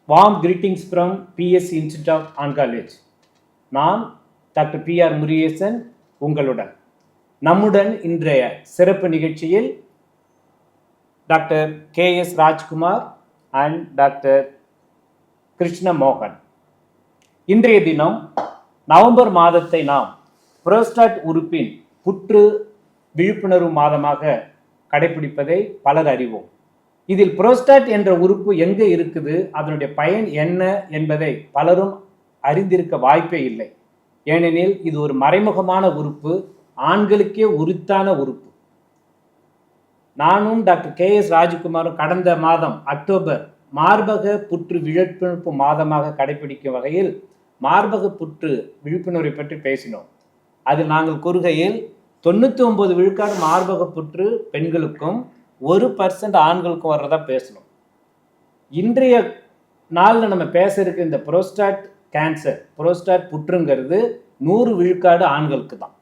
Warm greetings from PSC Institute of Oncology. நான் doctor PR Murugesan உங்களுடன். நம்முடன் இன்றைய சிறப்பு நிகழ்ச்சியில் doctor KS Rajkumar and doctor Krishna மோகன். இன்றைய தினம் நவம்பர் மாதத்தை நாம் புரோஸ்டாட் உறுப்பின் புற்று விழிப்புணர்வு மாதமாக கடைபிடிப்பதை பலர் அறிவோம். இதில் புரோஸ்டாட் என்ற உறுப்பு எங்கே இருக்குது, அதனுடைய பயன் என்ன என்பதை பலரும் அறிந்திருக்க வாய்ப்பே இல்லை. ஏனெனில் இது ஒரு மறைமுகமான உறுப்பு, ஆண்களுக்கே உரித்தான உறுப்பு. நானும் டாக்டர் KS ராஜ்குமாரும் கடந்த மாதம் அக்டோபர் மார்பக புற்று விழிப்புணர்வு மாதமாக கடைபிடிக்கும் வகையில் மார்பக புற்று விழிப்புணர்வை பற்றி பேசினோம். அதில் நாங்கள் கூறுகையில் 99 விழுக்காடு மார்பக புற்று பெண்களுக்கும் 1% ஆண்களுக்கும் வர்றதா பேசணும். இன்றைய நாளில் நம்ம பேச இருக்க இந்த புரோஸ்டாட் கேன்சர், புரோஸ்டாட் புற்றுங்கிறது 100 விழுக்காடு ஆண்களுக்கு தான்.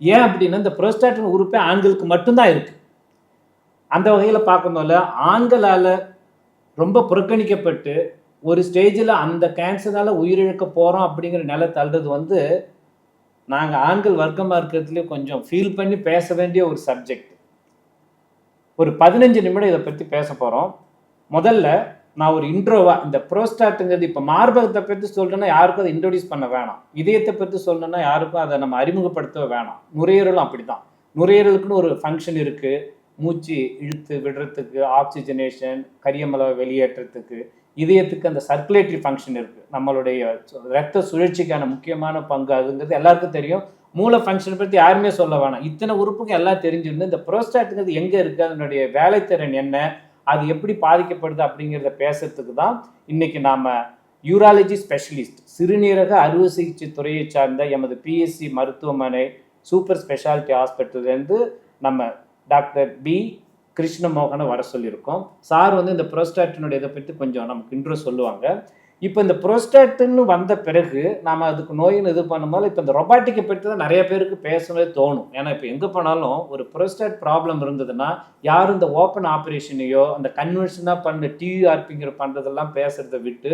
ஏன் அப்படின்னா இந்த புரோஸ்டாட் உறுப்பே ஆண்களுக்கு மட்டும்தான் இருக்கு. அந்த வகையில் பார்க்கும்போது ஆண்களால் ரொம்ப புறக்கணிக்கப்பட்டு ஒரு ஸ்டேஜில் அந்த கேன்சரால் உயிரிழக்க போகிறோம் அப்படிங்கிற நிலை தள்ளுறது நாங்கள் ஆண்கள் வர்க்கமாக இருக்கிறதுலேயே கொஞ்சம் ஃபீல் பண்ணி பேச வேண்டிய ஒரு சப்ஜெக்ட். ஒரு 15 நிமிடம் இதை பற்றி பேச போகிறோம். முதல்ல நான் ஒரு இன்ட்ரோவா இந்த புரோஸ்டாட்டுங்கிறது இப்போ மார்பகத்தை பற்றி சொல்லணும்னா யாருக்கும் அதை இன்ட்ரோடியூஸ் பண்ண வேணாம். இதயத்தை பற்றி சொல்லணும்னா யாருக்கும் அதை நம்ம அறிமுகப்படுத்த வேணாம். நுரையீரலும் அப்படி தான். நுரையீரலுக்குன்னு ஒரு ஃபங்க்ஷன் இருக்குது. மூச்சு இழுத்து விடுறதுக்கு, ஆக்சிஜனேஷன், கரியமலை வெளியேற்றத்துக்கு. இதயத்துக்கு அந்த சர்க்குலேட்டரி ஃபங்க்ஷன் இருக்குது. நம்மளுடைய ரத்த சுழற்சிக்கான முக்கியமான பங்கு அதுங்கிறது எல்லாருக்கும் தெரியும். மூளை ஃபங்க்ஷனை பற்றி யாருமே சொல்ல வேணாம். இத்தனை உறுப்புக்கு எல்லாம் தெரிஞ்சிருந்து இந்த புரோஸ்டாட்டுங்கிறது எங்கே இருக்குது, அதனுடைய வேலைத்திறன் என்ன, அது எப்படி பாதிக்கப்படுது அப்படிங்கிறத பேசுறதுக்கு தான் இன்னைக்கு நாம் யூராலஜி ஸ்பெஷலிஸ்ட், சிறுநீரக அறுவை சிகிச்சை துறையை சார்ந்த எமது PSC மருத்துவமனை சூப்பர் ஸ்பெஷாலிட்டி ஹாஸ்பிட்டல்லேருந்து நம்ம டாக்டர் B கிருஷ்ண மோகனை வர சொல்லியிருக்கோம். சார் இந்த புரோஸ்டாட்டினுடைய இதை பற்றி கொஞ்சம் நமக்கு இன்ட்ரோ சொல்லுவாங்க. இப்போ இந்த புரோஸ்டாட்டுன்னு வந்த பிறகு நாம் அதுக்கு நோயின்னு இது பண்ணும்போது இப்போ இந்த ரொபாட்டிக்கை பற்றி தான் நிறைய பேருக்கு பேசவே தோணும். ஏன்னா இப்போ எங்கே போனாலும் ஒரு புரோஸ்டாட் ப்ராப்ளம் இருந்ததுன்னா யாரும் இந்த ஓப்பன் ஆப்ரேஷனையோ அந்த கன்வென்ஷனாக பண்ண TURPங்கிற பண்ணுறதெல்லாம் பேசுகிறத விட்டு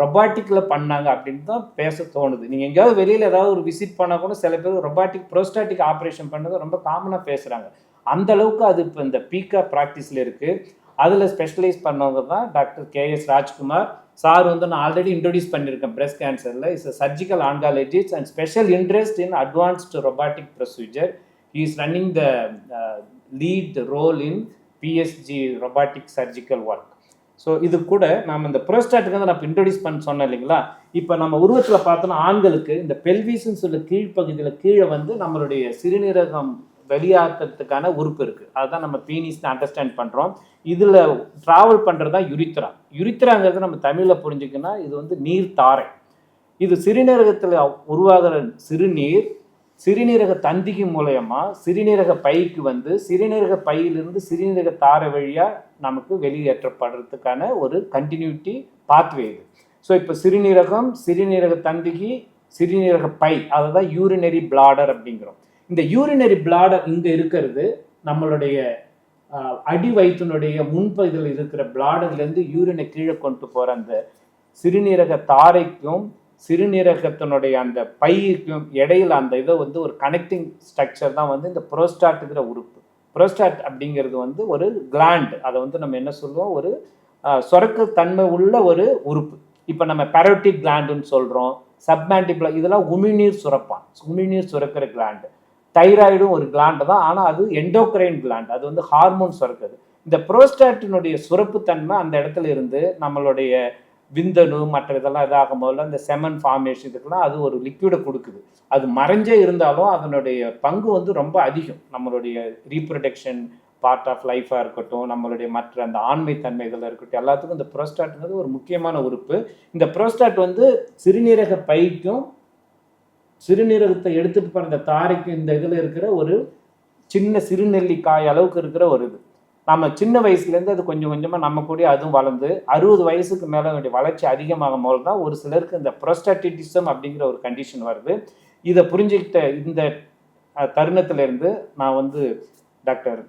ரொபாட்டிக்கில் பண்ணாங்க அப்படின்னு தான் பேச தோணுது. நீங்கள் எங்கேயாவது வெளியில் ஏதாவது ஒரு விசிட் பண்ணால் கூட சில பேர் ரொபாட்டிக் புரோஸ்டாட்டிக் ஆப்ரேஷன் பண்ணதை ரொம்ப காமனாக பேசுகிறாங்க. அந்த அளவுக்கு அது இப்போ இந்த பீக்கா ப்ராக்டிஸில் இருக்குது. அதில் ஸ்பெஷலைஸ் பண்ணவங்க தான் டாக்டர் KS ராஜ்குமார் சார். நான் ஆல்ரெடி இன்ட்ரோடியூஸ் பண்ணியிருக்கேன். பிரஸ்ட் கேன்சரில் is surgical oncologist and special interest in advanced robotic procedure. He is running the lead role in PSG robotic surgical work. So இது கூட நம்ம இந்த புரோஸ்டாட்டுக்கு நான் இப்போ இன்ட்ரோடியூஸ் பண்ண சொன்னேன் இல்லைங்களா. இப்போ நம்ம உருவத்தில் பார்த்தோன்னா ஆண்களுக்கு இந்த பெல்விஸ்ன்னு சொல்ல கீழ்ப்பகுதியில் கீழே நம்மளுடைய சிறுநீரகம் வெளியாக்கிறதுக்கான உறுப்பு இருக்குது. அதுதான் நம்ம பீனிஸ்ன்னு அண்டர்ஸ்டாண்ட் பண்ணுறோம். இதில் ட்ராவல் பண்ணுறதா யுரித்ரா. யுரித்ராங்கிறது நம்ம தமிழில் புரிஞ்சுக்கன்னா இது நீர் தாரை. இது சிறுநீரகத்தில் உருவாகிற சிறுநீரக தந்திக்கு மூலயமா சிறுநீரக பைக்கு சிறுநீரக பையிலிருந்து சிறுநீரக தாரை வழியாக நமக்கு வெளியேற்றப்படுறதுக்கான ஒரு கண்டினியூட்டி பாத்வே இது. ஸோ இப்போ சிறுநீரக தந்திக்கு சிறுநீரக பை, அதை தான் யூரினரி பிளாடர் அப்படிங்கிறோம். இந்த யூரினரி பிளாடர் இங்கே இருக்கிறது நம்மளுடைய அடி வயிற்றினுடைய முன்பகுதியில் இருக்கிற பிளாடர்லேருந்து யூரினை கீழே கொண்டு போகிற அந்த சிறுநீரக தாரைக்கும் சிறுநீரகத்தினுடைய அந்த பைக்கும் இடையில அந்த இதை ஒரு கனெக்டிங் ஸ்ட்ரக்சர் தான் இந்த புரோஸ்டாட்டுங்கிற உறுப்பு. புரோஸ்டாட் அப்படிங்கிறது ஒரு கிளாண்ட். அதை நம்ம என்ன சொல்லுவோம், ஒரு சுரக்க தன்மை உள்ள ஒரு உறுப்பு. இப்போ நம்ம பேரோட்டிக் கிளாண்டுன்னு சொல்கிறோம், சப்மாண்டிபுலர், இதெல்லாம் உமிழ்நீர் சுரப்பான், உமிழ்நீர் சுரக்கிற கிளாண்டு. தைராய்டும் ஒரு கிளாண்டு தான், ஆனால் அது எண்டோக்ரைன் கிளாண்ட், அது ஹார்மோன் சுரக்குது. இந்த புரோஸ்டாட்டினுடைய சுரப்பு தன்மை அந்த இடத்துல இருந்து நம்மளுடைய விந்தணு மற்ற இதெல்லாம் இதாகும் போது இந்த செமன் ஃபார்மேஷன் இதுக்கெல்லாம் அது ஒரு லிக்விடை கொடுக்குது. அது மறைஞ்சே இருந்தாலும் அதனுடைய பங்கு ரொம்ப அதிகம். நம்மளுடைய ரீப்ரொடக்ஷன் பார்ட் ஆஃப் லைஃபாக இருக்கட்டும், நம்மளுடைய மற்ற அந்த ஆண்மை தன்மைகள் இருக்கட்டும், எல்லாத்துக்கும் இந்த புரோஸ்டாட்ங்கிறது ஒரு முக்கியமான உறுப்பு. இந்த புரோஸ்டாட் சிறுநீரக பைக்கும் சிறுநீரகத்தை எடுத்துட்டு போன இந்த தாரைக்கும் இந்த இதில் இருக்கிற ஒரு சின்ன சிறுநெல்லிக்காய் அளவுக்கு இருக்கிற ஒரு இது. நம்ம சின்ன வயசுலேருந்து அது கொஞ்சம் கொஞ்சமாக நம்ம கூட அதுவும் வளர்ந்து 60 வயசுக்கு மேலே அதனுடைய வளர்ச்சி அதிகமாகும் போது தான் ஒரு சிலருக்கு இந்த புரோஸ்டாட்டிட்டிசம் அப்படிங்கிற ஒரு கண்டிஷன் வருது. இதை புரிஞ்சுக்கிட்ட இந்த தருணத்திலேருந்து நான் டாக்டர்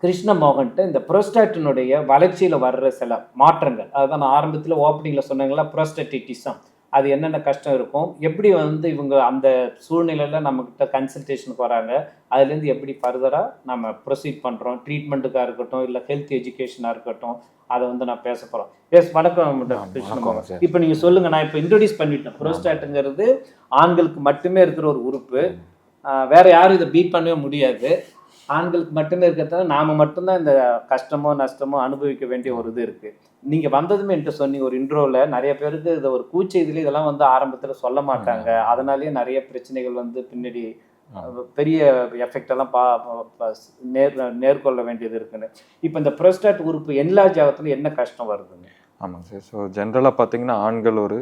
கிருஷ்ணமோகன்ட்டு இந்த புரோஸ்டாட்டினுடைய வளர்ச்சியில் வர்ற சில மாற்றங்கள், அதுதான் நான் ஆரம்பத்தில் ஓப்பனிங்கில் சொன்னாங்களா, புரோஸ்டட்டிட்டிசம் அது என்னென்ன கஷ்டம் இருக்கும், எப்படி வந்து இவங்க அந்த சூழ்நிலையில் நம்மக்கிட்ட கன்சல்டேஷனுக்கு வராங்க, அதுலேருந்து எப்படி ஃபர்தராக நம்ம ப்ரொசீட் பண்ணுறோம், ட்ரீட்மெண்ட்டுக்காக இருக்கட்டும் இல்லை ஹெல்த் எஜுகேஷனாக இருக்கட்டும், அதை வந்து நான் பேச போகிறோம். எஸ், வணக்கம் கிருஷ்ணமோகன். இப்போ நீங்கள் சொல்லுங்கள். நான் இப்போ இன்ட்ரோடியூஸ் பண்ணிட்டேன். புரோஸ்டாட்டுங்கிறது ஆண்களுக்கு மட்டுமே இருக்கிற ஒரு உறுப்பு, வேற யாரும் இதை பீட் பண்ணவே முடியாது. ஆண்களுக்கு மட்டுமே இருக்கிறதால நாம மட்டும்தான் இந்த கஷ்டமோ நஷ்டமோ அனுபவிக்க வேண்டிய ஒரு இது இருக்கு. நீங்க வந்ததுமே என்கிட்ட சொன்னீங்க ஒரு இன்ட்ரோல, நிறைய பேருக்கு இதை ஒரு கூச்செய்தியில இதெல்லாம் வந்து ஆரம்பத்துல சொல்ல மாட்டாங்க, அதனாலேயே நிறைய பிரச்சனைகள் வந்து பின்னாடி பெரிய எஃபெக்ட் எல்லாம் நேர்கொள்ள வேண்டியது இருக்குன்னு. இப்போ இந்த புரோஸ்டாட் உறுப்பு என்லார்ஜ் ஆகிறதுல என்ன கஷ்டம் வருதுங்க? ஆமாங்க சார். ஸோ ஜென்ரலாக பார்த்தீங்கன்னா ஆண்கள் ஒரு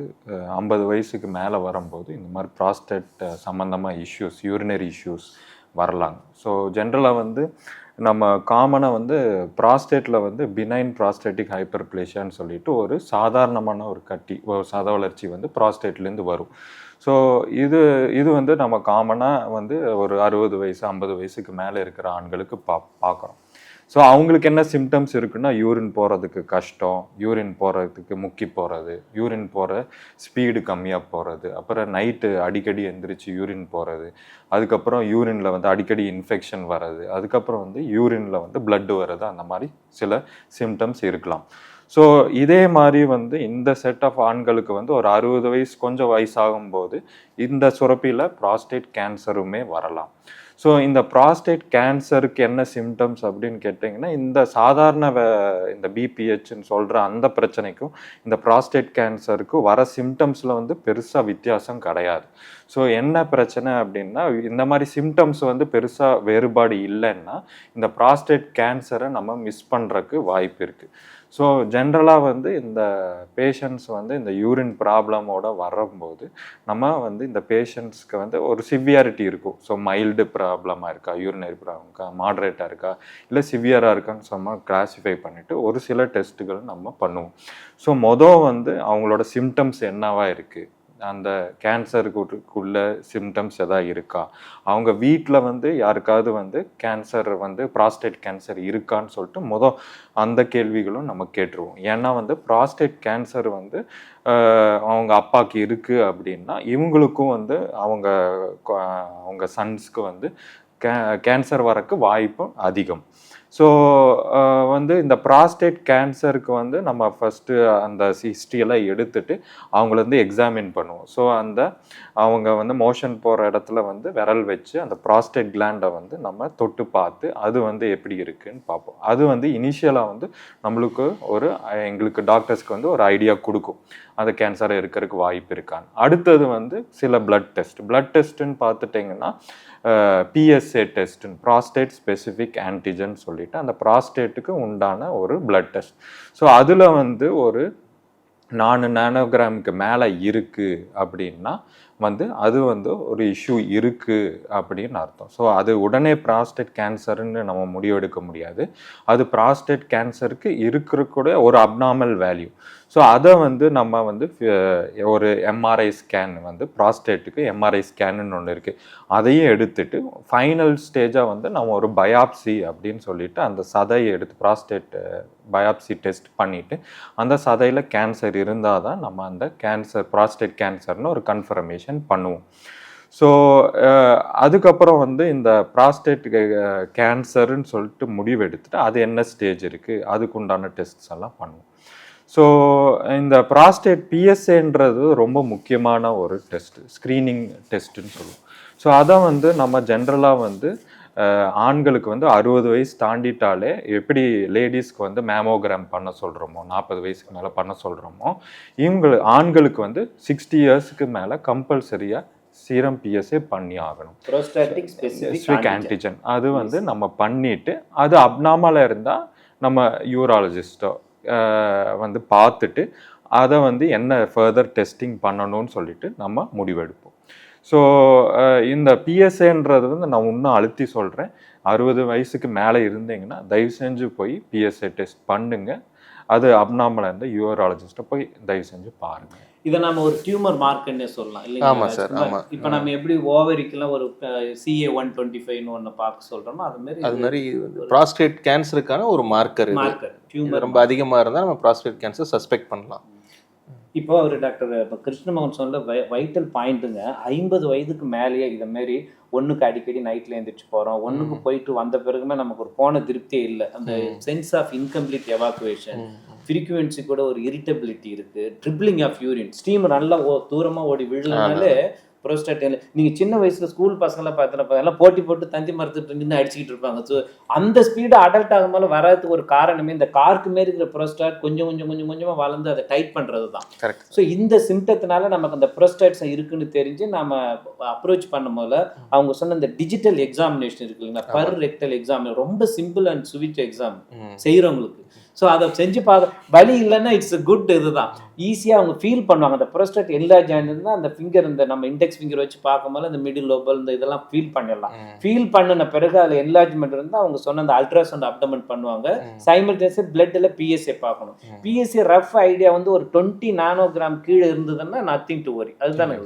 50 வயசுக்கு மேலே வரும்போது இந்த மாதிரி ப்ராஸ்டேட் சம்மந்தமாக இஷ்யூஸ், யூரினரி இஷ்யூஸ் வரலாங்க. ஸோ ஜென்ரலாக வந்து நம்ம காமனாக வந்து ப்ராஸ்டேட்டில் வந்து பினைன் ப்ராஸ்டேட்டிக் ஹைப்பர்பிளேஷியான்னு சொல்லிட்டு ஒரு சாதாரணமான ஒரு கட்டி, ஒரு சத வளர்ச்சி வந்து ப்ராஸ்டேட்லேருந்து வரும். ஸோ இது வந்து நம்ம காமனாக வந்து ஒரு 60 வயசு 50 வயசுக்கு மேலே இருக்கிற ஆண்களுக்கு பார்க்குறோம். ஸோ அவங்களுக்கு என்ன சிம்டம்ஸ் இருக்குன்னா, யூரின் போகிறதுக்கு கஷ்டம், யூரின் போகிறதுக்கு முக்கி போகிறது, யூரின் போகிற ஸ்பீடு கம்மியாக போகிறது, அப்புறம் நைட்டு அடிக்கடி எந்திரிச்சு யூரின் போகிறது, அதுக்கப்புறம் யூரினில் வந்து அடிக்கடி இன்ஃபெக்ஷன் வர்றது, அதுக்கப்புறம் வந்து யூரினில் வந்து பிளட்டு வர்றது, அந்த மாதிரி சில சிம்டம்ஸ் இருக்கலாம். ஸோ இதே மாதிரி வந்து இந்த செட் ஆஃப் ஆண்களுக்கு வந்து ஒரு 60 வயசு கொஞ்சம் வயசாகும்போது இந்த சுரப்பியில் ப்ராஸ்டேட் கேன்சருமே வரலாம். ஸோ இந்த ப்ராஸ்டேட் கேன்சருக்கு என்ன சிம்டம்ஸ் அப்படின்னு கேட்டிங்கன்னா, இந்த சாதாரண இந்த பிபிஹெச்ன்னு சொல்கிற அந்த பிரச்சனைக்கும் இந்த ப்ராஸ்டேட் கேன்சருக்கும் வர சிம்டம்ஸில் வந்து பெருசாக வித்தியாசம் கிடையாது. ஸோ என்ன பிரச்சனை அப்படின்னா, இந்த மாதிரி சிம்டம்ஸ் வந்து பெருசாக வேறுபாடு இல்லைன்னா இந்த ப்ராஸ்டேட் கேன்சரை நம்ம மிஸ் பண்ணுறதுக்கு வாய்ப்பு இருக்குது. ஸோ ஜென்ரலாக வந்து இந்த பேஷண்ட்ஸ் வந்து இந்த யூரின் ப்ராப்ளமோட வரும்போது நம்ம வந்து இந்த பேஷண்ட்ஸ்க்கு வந்து ஒரு சிவியாரிட்டி இருக்கும். ஸோ மைல்டு ப்ராப்ளமாக இருக்கா, யூரினரி ப்ராப்ளம் இருக்கா, மாட்ரேட்டாக இருக்கா, இல்லை சிவியராக இருக்கான்னு சும்மா கிளாஸிஃபை பண்ணிவிட்டு ஒரு சில டெஸ்ட்டுகள் நம்ம பண்ணுவோம். ஸோ வந்து அவங்களோட சிம்டம்ஸ் என்னவா இருக்குது, அந்த கேன்சருக்குள்ள சிம்டம்ஸ் எதாவது இருக்கா, அவங்க வீட்டில் வந்து யாருக்காவது வந்து கேன்சர் வந்து ப்ராஸ்டேட் கேன்சர் இருக்கான்னு சொல்லிட்டு அந்த கேள்விகளும் நம்ம கேட்டுருவோம். ஏன்னா வந்து ப்ராஸ்டேட் கேன்சர் வந்து அவங்க அப்பாவுக்கு இருக்குது அப்படின்னா இவங்களுக்கும் வந்து அவங்க சன்ஸ்க்கு வந்து கேன்சர் வரக்கு வாய்ப்பும் அதிகம். ஸோ வந்து இந்த ப்ராஸ்டேட் கேன்சருக்கு வந்து நம்ம ஃபஸ்ட்டு அந்த ஹிஸ்ட்ரியெல்லாம் எடுத்துட்டு அவங்கள வந்து எக்ஸாமின் பண்ணுவோம். ஸோ அவங்க வந்து மோஷன் போகிற இடத்துல வந்து விரல் வச்சு அந்த ப்ராஸ்டேட் கிளாண்டை வந்து நம்ம தொட்டு பார்த்து அது வந்து எப்படி இருக்குன்னு பார்ப்போம். அது வந்து இனிஷியலாக வந்து எங்களுக்கு டாக்டர்ஸ்க்கு வந்து ஒரு ஐடியா கொடுக்கும் அந்த கேன்சர் இருக்கிறதுக்கு வாய்ப்பு இருக்கான்னு. அடுத்தது வந்து சில பிளட் டெஸ்ட்டுன்னு பார்த்துட்டிங்கன்னா PSA டெஸ்ட்டுன்னு, ப்ராஸ்டேட் ஸ்பெசிஃபிக் ஆன்டிஜன் சொல்லிட்டு அந்த ப்ராஸ்டேட்டுக்கு உண்டான ஒரு பிளட் டெஸ்ட். ஸோ அதில் வந்து ஒரு 4 நானோகிராமுக்கு மேலே இருக்குது அப்படின்னா வந்து அது வந்து ஒரு இஷ்யூ இருக்குது அப்படின்னு அர்த்தம். ஸோ அது உடனே ப்ராஸ்டேட் கேன்சர்னு நம்ம முடிவெடுக்க முடியாது. அது ப்ராஸ்டேட் கேன்சருக்கு இருக்கிற ஒரு அப்நார்மல் வேல்யூ. ஸோ அதை வந்து நம்ம வந்து ஒரு எம்ஆர்ஐ ஸ்கேன் வந்து ப்ராஸ்டேட்டுக்கு எம்ஆர்ஐ ஸ்கேன்னு ஒன்று இருக்குது, அதையும் எடுத்துட்டு ஃபைனல் ஸ்டேஜாக வந்து நம்ம ஒரு பயாப்சி அப்படின்னு சொல்லிட்டு அந்த சதையை எடுத்து ப்ராஸ்டேட் பயாப்சி டெஸ்ட் பண்ணிவிட்டு அந்த சதையில் கேன்சர் இருந்தால் தான் நம்ம அந்த ப்ராஸ்டேட் கேன்சர்னு ஒரு கன்ஃபர்மேஷன் பண்ணுவோம். ஸோ அதுக்கப்புறம் வந்து இந்த ப்ராஸ்டேட் கேன்சருன்னு சொல்லிட்டு முடிவு எடுத்துட்டு அது என்ன ஸ்டேஜ் இருக்குது அதுக்கு உண்டான டெஸ்ட்ஸ் எல்லாம் பண்ணுவோம். ஸோ இந்த ப்ராஸ்டேட் PSAன்றது ரொம்ப முக்கியமான ஒரு டெஸ்ட், ஸ்க்ரீனிங் டெஸ்ட்டுன்னு சொல்லுவோம். ஸோ அதை வந்து நம்ம ஜென்ரலாக வந்து ஆண்களுக்கு வந்து 60 வயசு தாண்டிட்டாலே எப்படி லேடிஸ்க்கு வந்து மேமோகிராம் பண்ண சொல்கிறோமோ, 40 வயசுக்கு மேலே பண்ண சொல்கிறோமோ, ஆண்களுக்கு வந்து 60 இயர்ஸுக்கு மேலே கம்பல்சரியாக சீரம் PSA பண்ணி ஆகணும். ஸ்பெசிஃபிக் ஆன்டிஜன் அது வந்து நம்ம பண்ணிவிட்டு அது அப்நார்மலாக இருந்தால் நம்ம யூராலஜிஸ்ட்டோ வந்து பார்த்துட்டு அதை வந்து என்ன ஃபர்தர் டெஸ்டிங் பண்ணணும்னு சொல்லிட்டு நம்ம முடிவெடுப்போம். ஸோ இந்த PSAன்றது வந்து நான் இன்னும் அழுத்தி சொல்கிறேன், 60 வயசுக்கு மேலே இருந்தீங்கன்னா தயவு செஞ்சு போய் PSA டெஸ்ட் பண்ணுங்க. அது அப்நார்மலாக இருந்தால் யூராலஜிஸ்ட்டை போய் தயவு செஞ்சு பாருங்கள். இதை நம்ம ஒரு டியூமர் மார்க்குன்னே சொல்லலாம் ஆமா சார், இல்லைங்களா? ஆமா. இப்போ நம்ம எப்படி ஓவரிக்கெல்லாம் ஒரு CA-125 ஒன்று பார்க்க சொல்றோமோ அது மாதிரி ப்ராஸ்டேட் கேன்சருக்கான ஒரு மார்க்கர் மார்க்கர் இது டியூமர். ரொம்ப அதிகமாக இருந்தால் நம்ம ப்ராஸ்டேட் கேன்சர் சஸ்பெக்ட் பண்ணலாம். இப்போ அவர் டாக்டர் இப்போ கிருஷ்ணமோகன் சொன்ன வைட்டல் பாயிண்ட்டுங்க, 50 வயதுக்கு மேலேயே இதை மாரி ஒன்றுக்கு அடிக்கடி நைட்டில் எழுந்திரிச்சு போகிறோம், ஒன்றுக்கு போயிட்டு வந்த பிறகுமே நமக்கு ஒரு போன திருப்தியே இல்லை, அந்த sense of incomplete evacuation, frequency கூட ஒரு இரிட்டபிலிட்டி இருக்குது, ட்ரிப்ளிங் ஆஃப் யூரின், ஸ்டீம் நல்லா தூரமாக ஓடி விழுனாலே ப்ரோஸ்டேட். நீங்கள் சின்ன வயசில் ஸ்கூல் பசங்களாம் பார்த்தெல்லாம் போட்டி போட்டு தந்தி மரத்துட்டு நின்று அடிச்சுக்கிட்டு இருப்பாங்க. ஸோ அந்த ஸ்பீடு அடல்ட் ஆகும்போது வராதுக்கு ஒரு காரணமே இந்த கார்க்கு மாரி இருக்கிற ப்ரோஸ்டேட் கொஞ்சம் கொஞ்சம் கொஞ்சம் கொஞ்சமாக வளர்ந்து அதை டைட் பண்ணுறது தான். ஸோ இந்த சிம்டத்தினால நமக்கு அந்த ப்ரோஸ்டேட்ஸ் இருக்குன்னு தெரிஞ்சு நம்ம அப்ரோச் பண்ணும்போது அவங்க சொன்ன இந்த டிஜிட்டல் எக்ஸாமினேஷன் இருக்கு இல்லைங்களா, பர் ரெக்டல் எக்ஸாம், ரொம்ப சிம்பிள் அண்ட் ஸ்வீட் எக்ஸாம் செய்கிறவங்களுக்கு. ஸோ அதை செஞ்சு பார்க்க வலி இல்லைன்னா இட்ஸ் குட். இதுதான் ஈஸியாக அவங்க ஃபீல் பண்ணுவாங்க. அந்த ப்ரோஸ்டேட் எல்லா ஜாயிண்ட் இருந்தால் அந்த ஃபிங்கர், இந்த நம்ம இண்டெக்ஸ் ஃபிங்கர் வச்சு பார்க்கும்போது அந்த மிடில் லோபல் இந்த இதெல்லாம் ஃபீல் பண்ணிடலாம். ஃபீல் பண்ணின பிறகு அதில் என்லார்ஜ்மெண்ட் இருந்தால் அவங்க சொன்ன அந்த அல்ட்ராசவுண்ட் அப்டமெண்ட் பண்ணுவாங்க. சைமல்டேனியஸாக பிளட்டில் PSA பார்க்கணும். PSA ரஃப் ஐடியா வந்து ஒரு 20 நானோகிராம் கீழே இருந்ததுன்னா நத்திங் டு வரி. அதுதானே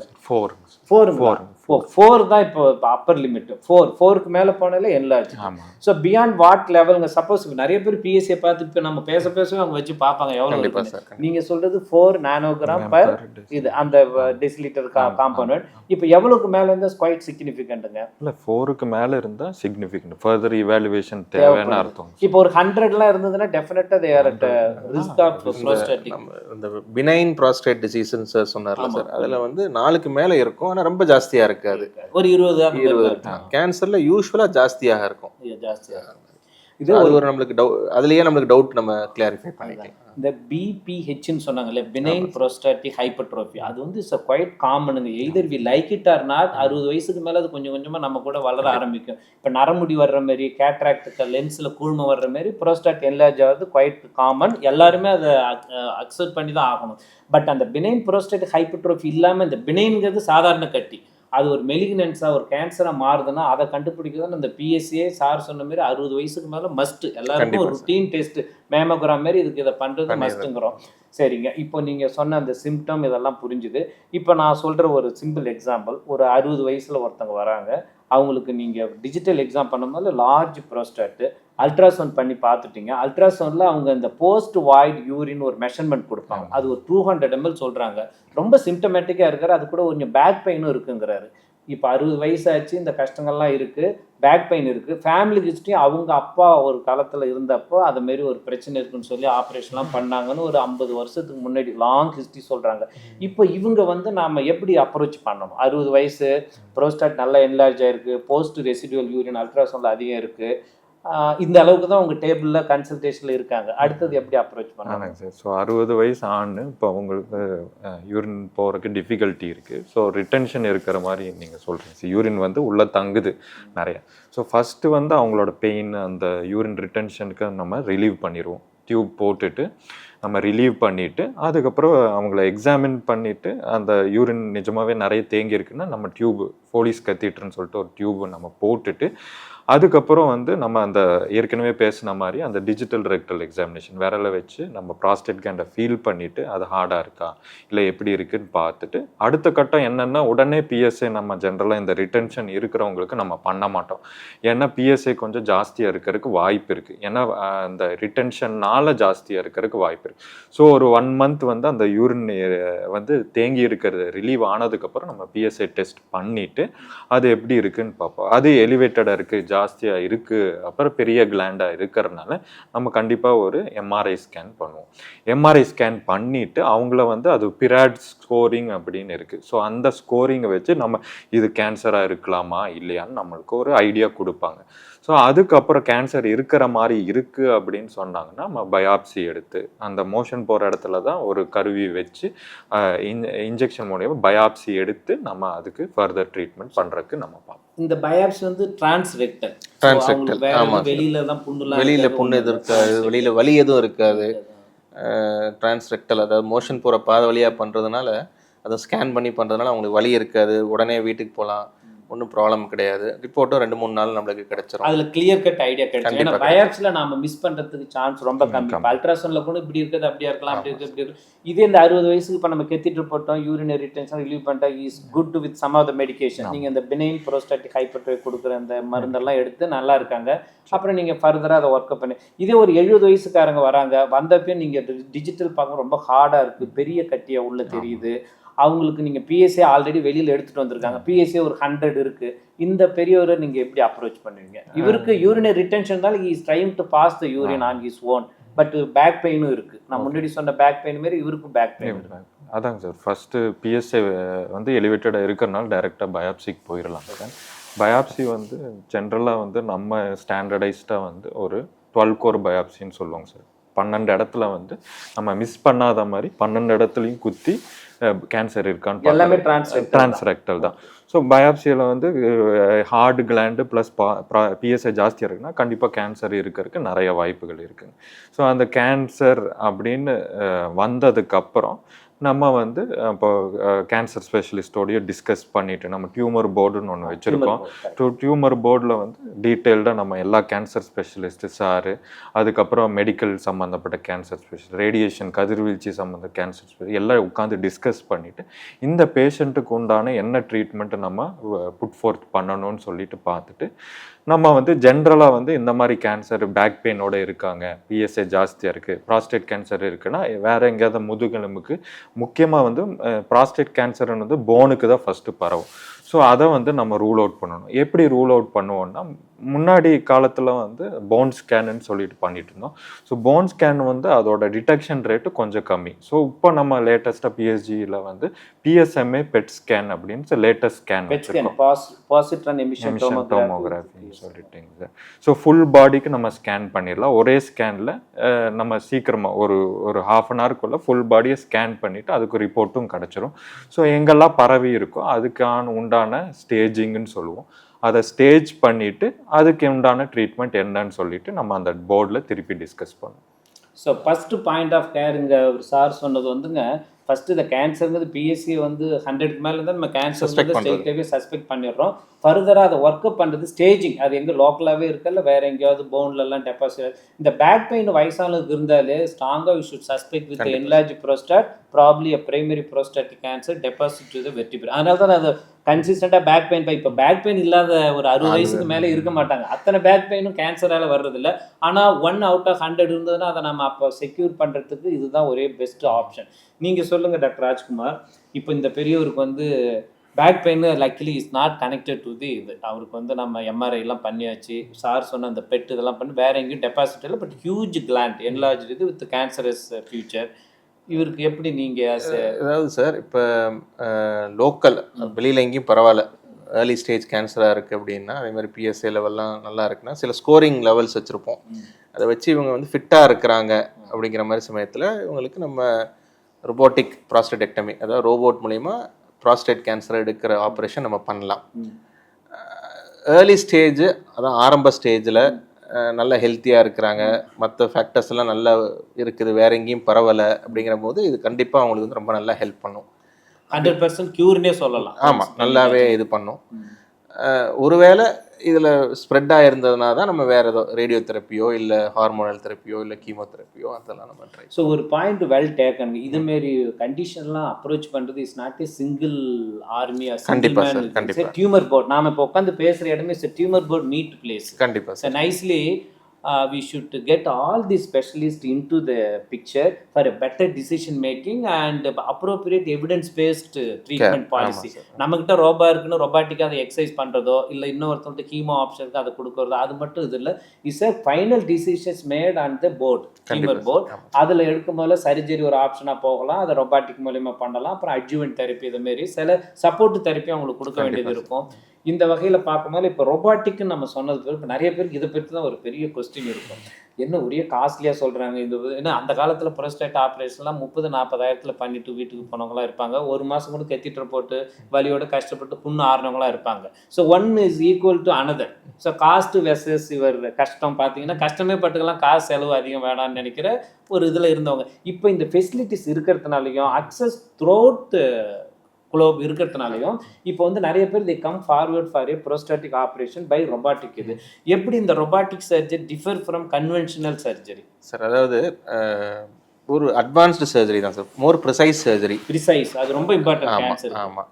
4 தான் இப்போ அப்பர் லிமிட். 4க்கு மேலே போனாலே என்லார்ஜ். ஸோ பியாண்ட் வாட் லெவலுங்க. சப்போஸ் நிறைய பேர் PSA பார்த்து இப்போ நம்ம பேசவே அவங்க வச்சு பார்ப்பாங்க எவ்வளோ. நீங்கள் சொல்றது 4 நானோகிராம் பர் இது அந்த டெசிலிட்டர் காம்பனன்ட். இப்போ எவ்வளவுக்கு மேலே இருந்தால் குவைட் சிக்னிஃபிகண்ட்டுங்க? இல்லை 4க்கு மேலே இருந்தால் சிக்னிஃபிகண்ட், ஃபர்தர் இவாலுவேஷன் தேவைன்னு அர்த்தம். இப்போ ஒரு 100லாம் இருந்ததுன்னா டெஃபினட்டாக they are at risk of prostatic. இந்த பினைன் ப்ராஸ்டேட் டிசீஸ்ன்னு சார் சொன்னார்ல சார், அதில் வந்து 4க்கு மேலே இருக்கும், ஆனால் ரொம்ப ஜாஸ்தியாக இருக்காது. ஒரு 20 கேன்சர்ல யூஸ்வலாக ஜாஸ்தியாக இருக்கும். இது ஒரு நம்மளுக்கு அதுலயே நம்மளுக்கு டவுட் நம்ம கிளாரிஃபை பண்ணிக்கலாம். இந்த BPHன்னு சொன்னாங்கல்ல, பினைன் ப்ரோஸ்டாட்டிக் ஹைப்பர்ட்ரோஃபி, அது வந்து இட்ஸ் குவைட் காமனுங்க. Either we like it or not. 60 வயசுக்கு மேலே அது கொஞ்சம் கொஞ்சமாக நம்ம கூட வளர ஆரம்பிக்கும். இப்போ நரமுடி வர்ற மாதிரி, கேட்ராக்டுக்கு லென்ஸில் கூழ்மை வர்ற மாதிரி ப்ரோஸ்டாட் என்லார்ஜ் ஆகிறது குவைட் காமன். எல்லாருமே அதை அக்செப்ட் பண்ணி தான் ஆகணும். பட் அந்த பினைன் ப்ரோஸ்டாட்டிக் ஹைப்பர்ட்ரோஃபி இல்லாமல் இந்த பினைன்கிறது சாதாரண கட்டி, அது ஒரு மெலிக்னன்ஸாக ஒரு கேன்சராக மாறுதுன்னா அதை கண்டுபிடிக்கிறதுன்னு அந்த PSA சார் சொன்ன மாதிரி 60 வயசுக்கு மேலே மஸ்ட். எல்லாருக்கும் ஒரு ருட்டீன் டெஸ்ட் மேமோகிராம் மாதிரி இதுக்கு இதை பண்ணுறது மஸ்ட்டுங்கிறோம். சரிங்க, இப்போ நீங்கள் சொன்ன அந்த சிம்டம் இதெல்லாம் புரிஞ்சுது. இப்போ நான் சொல்கிற ஒரு சிம்பிள் எக்ஸாம்பிள், ஒரு 60 வயசில் ஒருத்தவங்க வராங்க, அவங்களுக்கு நீங்கள் டிஜிட்டல் எக்ஸாம் பண்ணும்போது லார்ஜ் ப்ரோஸ்டாட்டு அல்ட்ராசவுண்ட் பண்ணி பார்த்துட்டீங்க. அல்ட்ராசவுண்டில் அவங்க இந்த போஸ்ட் வாய்ட் யூரின் ஒரு மெஷர்மெண்ட் கொடுப்பாங்க. அது ஒரு 200 ml சொல்கிறாங்க. ரொம்ப சிம்டமேட்டிக்காக இருக்காரு. அது கூட கொஞ்சம் பேக் பெயினும் இருக்குங்கிறாரு. இப்போ 60 வயசாச்சு, இந்த கஷ்டங்கள்லாம் இருக்குது, பேக் பெயின் இருக்குது, ஃபேமிலி ஹிஸ்ட்ரி அவங்க அப்பா ஒரு காலத்தில் இருந்தப்போ அது மாரி ஒரு பிரச்சனை இருக்குன்னு சொல்லி ஆப்ரேஷன்லாம் பண்ணாங்கன்னு ஒரு 50 வருஷத்துக்கு முன்னாடி லாங் ஹிஸ்ட்ரி சொல்கிறாங்க. இப்போ இவங்க வந்து நாம் எப்படி அப்ரோச் பண்ணணும்? 60 வயசு, ப்ரோஸ்டாட் நல்லா என்லார்ஜ் ஆகிருக்கு, போஸ்ட் ரெசிடுவல் யூரின் அல்ட்ராசவுண்டில் அதிகம் இருக்குது, இந்த அளவுக்கு தான் உங்கள் டேபிளில் கன்சல்டேஷனில் இருக்காங்க. அடுத்தது எப்படி அப்ரோச் பண்ணாங்க சார்? ஸோ 60 வயசு ஆண், இப்போ உங்களுக்கு யூரின் போகிறதுக்கு டிஃபிகல்ட்டி இருக்குது. ஸோ ரிட்டென்ஷன் இருக்கிற மாதிரி நீங்கள் சொல்கிறீங்க. யூரின் வந்து உள்ளே தங்குது நிறையா. ஸோ ஃபஸ்ட்டு வந்து அவங்களோட பெயின், அந்த யூரின் ரிட்டென்ஷனுக்கு நம்ம ரிலீவ் பண்ணிடுவோம். டியூப் போட்டுட்டு நம்ம ரிலீவ் பண்ணிவிட்டு அதுக்கப்புறம் அவங்கள எக்ஸாமின் பண்ணிவிட்டு அந்த யூரின் நிஜமாகவே நிறைய தேங்கி இருக்குன்னா நம்ம டியூப் போலீஸ் கத்தீட்ருன்னு சொல்லிட்டு ஒரு டியூப் நம்ம போட்டுட்டு அதுக்கப்புறம் வந்து நம்ம அந்த ஏற்கனவே பேசின மாதிரி அந்த டிஜிட்டல் ரெக்டல் எக்ஸாமினேஷன் விரலை வச்சு நம்ம ப்ராஸ்டேட் கேண்டை ஃபீல் பண்ணிவிட்டு அது ஹார்டாக இருக்கா இல்லை எப்படி இருக்குன்னு பார்த்துட்டு அடுத்த கட்டம் என்னென்னா உடனே PSA நம்ம ஜென்ரலாக இந்த ரிட்டென்ஷன் இருக்கிறவங்களுக்கு நம்ம பண்ண மாட்டோம். ஏன்னா PSA கொஞ்சம் ஜாஸ்தியாக இருக்கிறதுக்கு வாய்ப்பு இருக்குது. ஏன்னா அந்த ரிட்டென்ஷன்னால் ஜாஸ்தியாக இருக்கிறதுக்கு வாய்ப்பு இருக்குது. ஸோ ஒரு 1 month வந்து அந்த யூரின் வந்து தேங்கி இருக்கிறது ரிலீவ் ஆனதுக்கப்புறம் நம்ம PSA டெஸ்ட் பண்ணிவிட்டு அது எப்படி இருக்குன்னு பார்ப்போம். அது எலிவேட்டடாக இருக்குது, ஜாஸ்தியாக இருக்குது, அப்புறம் பெரிய கிளாண்டாக இருக்கிறதுனால நம்ம கண்டிப்பாக ஒரு MRI ஸ்கேன் பண்ணுவோம். MRI ஸ்கேன் பண்ணிவிட்டு அவங்கள வந்து அது பிராட் ஸ்கோரிங் அப்படின்னு இருக்குது. ஸோ அந்த ஸ்கோரிங்கை வச்சு நம்ம இது கேன்சராக இருக்கலாமா இல்லையான்னு நம்மளுக்கு ஒரு ஐடியா கொடுப்பாங்க. ஸோ அதுக்கப்புறம் கேன்சர் இருக்கிற மாதிரி இருக்குது அப்படின்னு சொன்னாங்கன்னா நம்ம பயாப்சி எடுத்து அந்த மோஷன் போகிற இடத்துல தான் ஒரு கருவி வச்சு இன்ஜெக்ஷன் மூலியமாக பயாப்சி எடுத்து நம்ம அதுக்கு ஃபர்தர் ட்ரீட்மெண்ட் பண்ணுறதுக்கு நம்ம பார்ப்போம். இந்த பயாப்சி வந்து டிரான்ஸ்ரெக்டல். வெளியில் புண்ணு எதுவும் இருக்காது, வெளியில் வலி எதுவும் இருக்காது. டிரான்ஸ்ரெக்டல் அதாவது மோஷன் போகிற பாதை வழியாக பண்ணுறதுனால அதை ஸ்கேன் பண்ணி பண்ணுறதுனால அவங்களுக்கு வலி இருக்காது, உடனே வீட்டுக்கு போகலாம். ஒன்றும் ப்ராப்ளம் கிடையாது. ரிப்போர்ட்டும் 2-3 நாள் நம்மளுக்கு கிடைச்சிரும். அதுல கிளியர் கட் ஐடியா கிடைக்கும். ஏன்னா பயாப்சில நாம மிஸ் பண்றதுக்கு சான்ஸ் ரொம்ப கம்மி. அல்ட்ராசவுண்ட்ல கூட இப்படி இருக்குது, அப்படியா இருக்கலாம், அப்படி இருக்கு, இப்படி இருக்கு. இதே இந்த 60 வயசுக்கு இப்ப நம்ம கெத்திட்டு போட்டோம், யூரினரி ரிட்டென்ஷன் ரிலீவ் பண்ணிட்டா is good with some of the medication. நீங்க இந்த பினைன் ப்ரோஸ்டாட்டிக் ஹைப்பர்ட்ரோஃபி கொடுக்குற அந்த மருந்தெல்லாம் எடுத்து நல்லா இருக்காங்க. அப்புறம் நீங்க ஃபர்தரா அதை ஒர்க் பண்ணி இதே ஒரு 70 வயசுக்காரங்க வராங்க, வந்தப்போ நீங்க டிஜிட்டல் பார்க்க ரொம்ப ஹார்டா இருக்கு, பெரிய கட்டியா உள்ள தெரியுது. அவங்களுக்கு நீங்கள் பிஎஸ்ஏ ஆல்ரெடி வெளியில் எடுத்துகிட்டு வந்திருக்காங்க, பிஎஸ்ஏ ஒரு 100 இருக்குது. இந்த பெரியவரை நீங்கள் எப்படி அப்ரோச் பண்ணுவீங்க? இவருக்கு யூரினரி ரிட்டென்ஷன் தான், he is trying to pass the urine on his own, but back பெயினும் இருக்குது. நான் முன்னாடி சொன்ன பேக் பெயின் மாரி இவருக்கும் பேக் பெயின். அதாங்க சார், ஃபஸ்ட்டு பிஎஸ்ஏ வந்து எலிவேட்டடாக இருக்கிறனால டைரெக்டாக பயாப்சிக்கு போயிடலாம் சார். பயாப்சி வந்து ஜென்ரலாக வந்து நம்ம ஸ்டாண்டர்டைஸ்டாக வந்து ஒரு 12 கோர் பயாப்சின்னு சொல்லுவாங்க சார். 12 இடத்துல வந்து நம்ம மிஸ் பண்ணாத மாதிரி 12 இடத்துலையும் குத்தி கேன்சர் இருக்கான்னு எல்லாமே டிரான்ஸ்ரெக்டல் தான். ஸோ பயாப்சியில் வந்து ஹார்ட் கிளாண்டு ப்ளஸ் பிஎஸ்ஐ ஜாஸ்தியாக இருக்குன்னா கண்டிப்பாக கேன்சர் இருக்கிறதுக்கு நிறைய வாய்ப்புகள் இருக்குங்க. ஸோ அந்த கேன்சர் அப்படின்னு வந்ததுக்கப்புறம் நம்ம வந்து இப்போ கேன்சர் ஸ்பெஷலிஸ்டோடையும் டிஸ்கஸ் பண்ணிவிட்டு நம்ம டியூமர் போர்டுன்னு ஒன்று வச்சுருக்கோம். டியூமர் போர்டில் வந்து டீட்டெயில்டாக நம்ம எல்லா கேன்சர் ஸ்பெஷலிஸ்ட்டு சாரு, அதுக்கப்புறம் மெடிக்கல் சம்மந்தப்பட்ட கேன்சர் ஸ்பெஷலிஸ்ட், ரேடியேஷன் கதிர்வீழ்ச்சி சம்மந்த கேன்சர் ஸ்பெஷலிஸ்ட் எல்லாம் உட்காந்து டிஸ்கஸ் பண்ணிவிட்டு இந்த பேஷண்ட்டுக்கு உண்டான என்ன ட்ரீட்மெண்ட்டு நம்ம புட் ஃபோர்த் பண்ணணும்னு சொல்லிட்டு பார்த்துட்டு நம்ம வந்து ஜென்ரலாக வந்து இந்த மாதிரி கேன்சர் பேக் பெயினோட இருக்காங்க, பிஎஸ்ஏ ஜாஸ்தியாக இருக்குது, ப்ராஸ்டேட் கேன்சர் இருக்குன்னா வேறு எங்கேயாவது முதுகெலும்புக்கு, முக்கியமாக வந்து ப்ராஸ்டேட் கேன்சர்னு வந்து போனுக்கு தான் ஃபஸ்ட்டு பரவும். ஸோ அதை வந்து நம்ம ரூல் அவுட் பண்ணணும். எப்படி ரூல் அவுட் பண்ணுவோம்னா, முன்னாடி காலத்தில் வந்து போன் ஸ்கேனுன்னு சொல்லிட்டு பண்ணிட்டு இருந்தோம். ஸோ போன் ஸ்கேன் வந்து அதோட டிடெக்ஷன் ரேட்டு கொஞ்சம் கம்மி. ஸோ இப்போ நம்ம லேட்டஸ்ட்டாக பிஎஸ்ஜியில் வந்து பிஎஸ்எம்ஏ பெட் ஸ்கேன் அப்படின்னு லேட்டஸ்ட் ஸ்கேன் எமிஷன் டோமோகிராஃபின்னு சொல்லிட்டேங்க சார். ஸோ ஃபுல் பாடிக்கு நம்ம ஸ்கேன் பண்ணிடலாம். ஒரே ஸ்கேனில் நம்ம சீக்கிரமாக ஒரு ½ அன் ஹவருக்குள்ளே ஃபுல் பாடியை ஸ்கேன் பண்ணிவிட்டு அதுக்கு ரிப்போர்ட்டும் கிடச்சிரும். ஸோ எங்கெல்லாம் பரவி இருக்கோ அதுக்கான உண்டான ஸ்டேஜிங்னு சொல்லுவோம். அதை ஸ்டேஜ் பண்ணிவிட்டு அதுக்கு உண்டான ட்ரீட்மெண்ட் என்னன்னு சொல்லிட்டு நம்ம அந்த போர்டில் திருப்பி டிஸ்கஸ் பண்ணுவோம். ஸோ ஃபஸ்ட்டு பாயிண்ட் ஆஃப் கேருங்க ஒரு சார் சொன்னது வந்துங்க, ஃபஸ்ட்டு இந்த கேன்சருங்கிறது பிஎஸ்சி வந்து 100க்கு மேலே தான் நம்ம கேன்சர் ஸ்டேஜாகவே சஸ்பெக்ட் பண்ணிடுறோம். ஃபர்தராக அதை ஒர்க்அப் பண்ணுறது ஸ்டேஜிங், அது எங்கே லோக்கலாகவே இருக்கல, வேறு எங்கேயாவது போன்லலாம் டெபாசிட். இந்த பேக் பெயின் வயசானதுக்கு இருந்தாலே ஸ்ட்ராங்காக you should suspect with enlarge prostate, probably a primary prostatic cancer, deposit to the vertebral. அதனால தான் அது கன்சிஸ்டண்டாக பேக் பெயின். இப்போ பேக் பெயின் இல்லாத ஒரு 60 வயசுக்கு மேலே இருக்க மாட்டாங்க. அத்தனை பேக் பெயினும் கேன்சரால் வர்றதில்ல. ஆனால் 1 அவுட் ஆஃப் 100 இருந்ததுன்னா அதை நம்ம அப்போ செக்யூர் பண்ணுறதுக்கு இதுதான் ஒரே பெஸ்ட் ஆப்ஷன். நீங்கள் சொல்லுங்கள் டாக்டர் ராஜ்குமார், இப்போ இந்த பெரியவருக்கு வந்து back pain luckily is not connected to the இது. அவருக்கு வந்து நம்ம எம்ஆர்ஐலாம் பண்ணியாச்சு, சார் சொன்ன அந்த பெட் இதெல்லாம் பண்ணி வேறு எங்கேயும் டெபாசிட் இல்லை, பட் ஹியூஜ் கிளாண்ட் என்லார்ஜ் இது வித் கேன்சரஸ் ஃபியூச்சர். இவருக்கு எப்படி நீங்கள் அதாவது சார் இப்போ லோக்கல் வெளியில் எங்கேயும் பரவாயில்ல, ஏர்லி ஸ்டேஜ் கேன்சராக இருக்குது அப்படின்னா, அதே மாதிரி பிஎஸ்ஏ லெவல்லாம் நல்லா இருக்குன்னா சில ஸ்கோரிங் லெவல்ஸ் வச்சுருப்போம். அதை வச்சு இவங்க வந்து ஃபிட்டாக இருக்கிறாங்க அப்படிங்கிற மாதிரி சமயத்தில் இவங்களுக்கு நம்ம ரோபோட்டிக் ப்ராஸ்டேடெக்டமி, அதாவது ரோபோட் மூலிமா ப்ராஸ்டேட் கேன்சர் எடுக்கிற ஆப்ரேஷன் நம்ம பண்ணலாம். ஏர்லி ஸ்டேஜ், அதான் ஆரம்ப ஸ்டேஜில் நல்லா ஹெல்த்தியாக இருக்கிறாங்க, மற்ற ஃபேக்டர்ஸ் எல்லாம் நல்லா இருக்குது, வேற எங்கேயும் பரவலை அப்படிங்கிற போது இது கண்டிப்பாக அவங்களுக்கு வந்து ரொம்ப நல்லா ஹெல்ப் பண்ணும். 100% க்யூர்னே சொல்லலாம். ஆமாம், நல்லாவே இது பண்ணும். ஒருவேளை இதில் ஸ்ப்ரெட் ஆகிருந்ததுனா தான் நம்ம வேறு ஏதோ ரேடியோ தெரப்பியோ இல்லை ஹார்மோனல் தெரப்பியோ இல்லை கீமோதெரப்பியோ அதெல்லாம் நம்ம ட்ரை. ஸோ ஒரு பாயிண்ட் வெல் டேக்கன். இதுமாரி கண்டிஷன்லாம் அப்ரோச் பண்ணுறது is not a single army. கண்டிப்பாக சார், கண்டிப்பாக. டியூமர் போர்ட் நாம் இப்போ உட்காந்து பேசுகிற இடமே டியூமர் போர்ட் மீட் பிளேஸ். கண்டிப்பாக sir. Nicely we should get all the specialists into the picture for a better decision making and appropriate evidence based treatment policy. நம்மகிட்ட ரோபா இருக்குன்னு ரொபாட்டிக்காக அதை எக்ஸசைஸ் பண்ணுறதோ இல்லை இன்னொருத்தவங்க கீமோ ஆப்ஷனுக்கு அதை கொடுக்குறதோ அது மட்டும் இது இல்லை. Is a final decisions made on the board, tumour board. அதில் எடுக்கும் போது சர்ஜரி ஒரு ஆப்ஷனாக போகலாம், அதை ரொபாட்டிக் மூலிமா பண்ணலாம். அப்புறம் அட்ஜுவன்ட் தெரப்பி இதுமாரி சில சப்போர்ட் தெரப்பி அவங்களுக்கு கொடுக்க வேண்டியது இருக்கும். இந்த வகையில் பார்க்கும்போது இப்போ ரொபாட்டிக்னு நம்ம சொன்னது இப்போ நிறைய பேருக்கு இதை பற்றி தான் ஒரு பெரிய கொஸ்டின் இருக்கும். என்ன ஒரே காஸ்ட்லியாக சொல்கிறாங்க இது. ஏன்னா அந்த காலத்தில் ப்ரோஸ்டேட் ஆப்ரேஷன்லாம் 30-40,000 பண்ணிட்டு வீட்டுக்கு போனவங்களாம் இருப்பாங்க. ஒரு மாதம் கூட கெத்திட்டர் போட்டு வலியோடு கஷ்டப்பட்டு புண்ணு ஆறுனவங்களாம் இருப்பாங்க. So one is equal to another. So cost versus இவர் கஷ்டம் பார்த்தீங்கன்னா கஷ்டமே பட்டுக்கலாம், காசு செலவு அதிகம் வேணாம்னு நினைக்கிற ஒரு இதில் இருந்தவங்க. இப்போ இந்த ஃபெசிலிட்டிஸ் இருக்கிறதுனாலையும் அக்சஸ் த்ரூஅவுட் குளோப் இருக்கிறதுனாலையும் இப்போ வந்து நிறைய பேர் they come forward for a prosthetic operation by robotic. இது எப்படி இந்த robotic surgery differ from conventional surgery? Sir அதாவது ஒரு அட்வான்ஸ்டு சர்ஜரி தான் சார், மோர் ப்ரிசைஸ் சர்ஜரி. ப்ரிசைஸ், அது ரொம்ப இம்பார்ட்டன்ட் கேன்சர். ஆமாம்,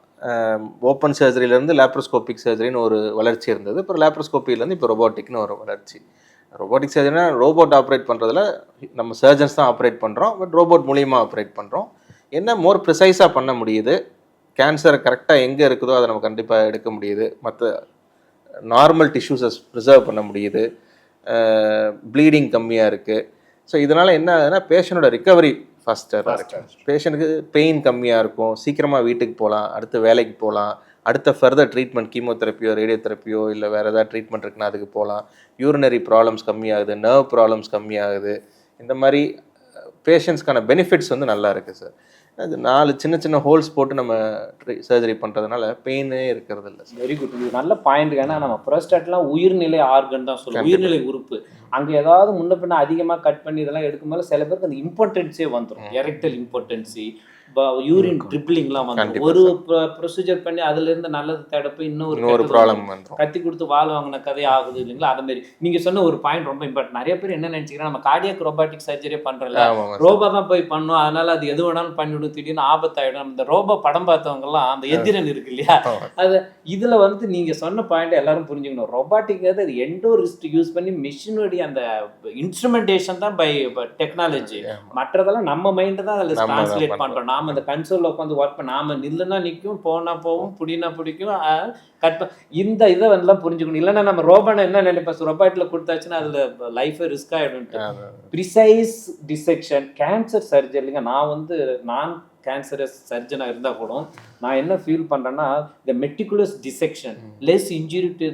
ஓப்பன் சர்ஜரியிலேருந்து லேப்ரோஸ்கோபிக் சர்ஜரின்னு ஒரு வளர்ச்சி இருந்தது. அப்புறம் லேப்ரோஸ்கோப்பிலேருந்து இப்போ ரொபோட்டிக்னு ஒரு வளர்ச்சி. ரொபோட்டிக் சர்ஜரினா ரோபோட் ஆப்ரேட் பண்ணுறதுல நம்ம சர்ஜன்ஸ் தான் ஆப்ரேட் பண்ணுறோம், பட் ரோபோட் மூலியமாக ஆப்ரேட் பண்ணுறோம். என்ன மோர் ப்ரிசைஸாக பண்ண முடியுது, கேன்சர் கரெக்டாக எங்கே இருக்குதோ அதை நம்ம கண்டிப்பாக எடுக்க முடியுது, மற்ற நார்மல் டிஷ்யூஸை ப்ரிசர்வ் பண்ண முடியுது, ப்ளீடிங் கம்மியாக இருக்குது. ஸோ இதனால் என்ன ஆகுதுன்னா பேஷண்ட்டோட ரிகவரி ஃபாஸ்டராக இருக்கும், பேஷண்ட்டுக்கு பெயின் கம்மியாக இருக்கும், சீக்கிரமாக வீட்டுக்கு போகலாம், அடுத்த வேலைக்கு போகலாம், அடுத்த ஃபர்தர் ட்ரீட்மெண்ட் கீமோதெரப்பியோ ரேடியோதெரப்பியோ இல்லை வேறு ஏதாவது ட்ரீட்மெண்ட் இருக்குன்னா அதுக்கு போகலாம். யூரினரி ப்ராப்ளம்ஸ் கம்மியாகுது, நர்வ் ப்ராப்ளம்ஸ் கம்மியாகுது. இந்த மாதிரி பேஷண்ட்ஸ்க்கான பெனிஃபிட்ஸ் வந்து நல்லா இருக்குது சார். அது 4 சின்ன சின்ன ஹோல்ஸ் போட்டு நம்ம சர்ஜரி பண்ணுறதுனால பெயினே இருக்கிறது இல்லை. வெரி குட், இது நல்ல பாயிண்ட். ஏன்னா நம்ம ப்ரோஸ்டேட்லாம் உயிர்நிலை ஆர்கன் தான் சொல்லுவோம், உயிர்நிலை உறுப்பு. அங்கே ஏதாவது முன்ன பின்ன அதிகமாக கட் பண்ணி இதெல்லாம் எடுக்கும்போது சில பேருக்கு அந்த இம்பார்ட்டன்ஸே வந்துடும், எரெக்டல் இம்பார்ட்டன்சி, யூரின் ட்ரிப்ளிங்லாம் வந்து ஒரு ப்ரொசீஜர் பண்ணி அதுல இருந்து நல்லது தடுப்பு இன்னொரு ப்ராப்ளம் கத்தி கொடுத்து வால் வாங்கின கதை ஆகுது இல்லைங்களா. அது மாதிரி நீங்க சொன்ன ஒரு பாயிண்ட் ரொம்ப இம்பார்ட்டன்ட். நிறைய பேர் என்ன நினைச்சுக்கிறேன், நம்ம கார்டியாக் ரோபோட்டிக் சர்ஜரியே பண்றல, ரோபோ தான் போய் பண்ணும், அதனால அது எது வேணாலும் பண்ணிவிடும், திடீர்னு ஆபத்தாயிடும். இந்த ரோபோ படம் பார்த்தவங்க எல்லாம் அந்த எதிரன் இருக்கு இல்லையா, அது இதுல வந்து நீங்க சொன்ன பாயிண்ட் எல்லாரும் புரிஞ்சுக்கணும். ரொபாட்டிக் அது எண்டோரிஸ்ட் யூஸ் பண்ணி மிஷினுடைய அந்த இன்ஸ்ட்ருமெண்டேஷன் தான் பை டெக்னாலஜி, மற்றதெல்லாம் நம்ம மைண்ட் தான் அதில் டிரான்ஸ்லேட் பண்றோம். நாம அந்த கன்சோல்ல உட்காந்து ஒர்க் பண்ண, நாம நில்லுனா நிற்கும், போனா போகும், புடினா பிடிக்கும், இந்த இதை வந்து புரிஞ்சுக்கணும். இல்லைன்னா நம்ம ரோபோனை என்ன நினைப்போம், ரொபாட்ல கொடுத்தாச்சுன்னா அதுல லைஃப் ரிஸ்க் ஆயிடும். ப்ரிசைஸ் டிசெக்ஷன் கேன்சர் சர்ஜரிங்க, நான் கேன்சரஸ் சர்ஜனாக இருந்தால் கூட நான் என்ன ஃபீல் பண்ணுறேன்னா, இந்த meticulous dissection less injury to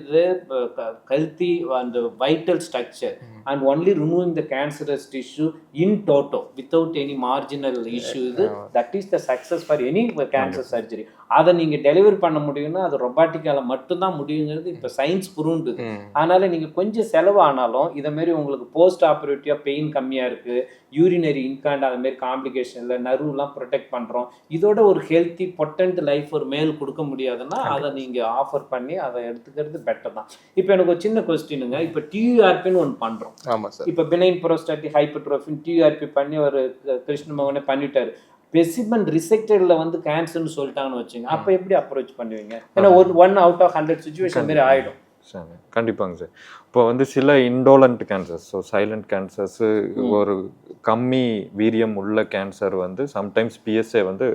the healthy and vital structure and only removing the cancerous tissue in toto without any marginal issue. இது that is the success for any cancer surgery. அதை நீங்கள் delivery பண்ண முடியும்னா அது ரொபாட்டிக்கால மட்டும்தான் முடியுங்கிறது இப்போ science புரிந்து. அதனால நீங்கள் கொஞ்சம் செலவு ஆனாலும் இதை மாரி உங்களுக்கு போஸ்ட் ஆப்ரேட்டிவாக பெயின் கம்மியாக இருக்குது, யூரினரி இன்காண்ட் அது மாதிரி காம்ப்ளிகேஷன் இல்லை, நர்வ்லாம் ப்ரொடெக்ட் பண்ணுறோம், இதோட ஒரு ஹெல்த்தி பொட்டன்ட் லைஃப் ஒரு மேல் கொடுக்க முடியாதுன்னா அதை நீங்கள் ஆஃபர் பண்ணி அதை எடுத்துக்கிறது பெட்டர் தான். இப்போ எனக்கு ஒரு சின்ன கொஸ்டினுங்க, இப்போ டியூஆர்பின்னு ஒன்று பண்ணுறோம். ஆமாம் சார். இப்போ பினைன் ப்ரோஸ்டாட்டிக் ஹைப்பர்ட்ரோஃபின் டியூஆர்பி பண்ணி ஒரு கிருஷ்ணமோகனே பண்ணிட்டாரு, ஸ்பெசிமன் ரிசெக்டட்ல வந்து கேன்சர்னு சொல்லிட்டாங்கன்னு வச்சுங்க, அப்போ எப்படி அப்ரோச் பண்ணுவீங்க? ஏன்னா 1 out of 100 சுச்சுவேஷன் மாதிரி ஆகிடும். சார் கண்டிப்பாங்க சார். இப்போ வந்து சில indolent cancers, so silent cancers, ஒரு கம்மி வீரியம் உள்ள கேன்சர் வந்து சம்டைம்ஸ் பிஎஸ்ஏ வந்து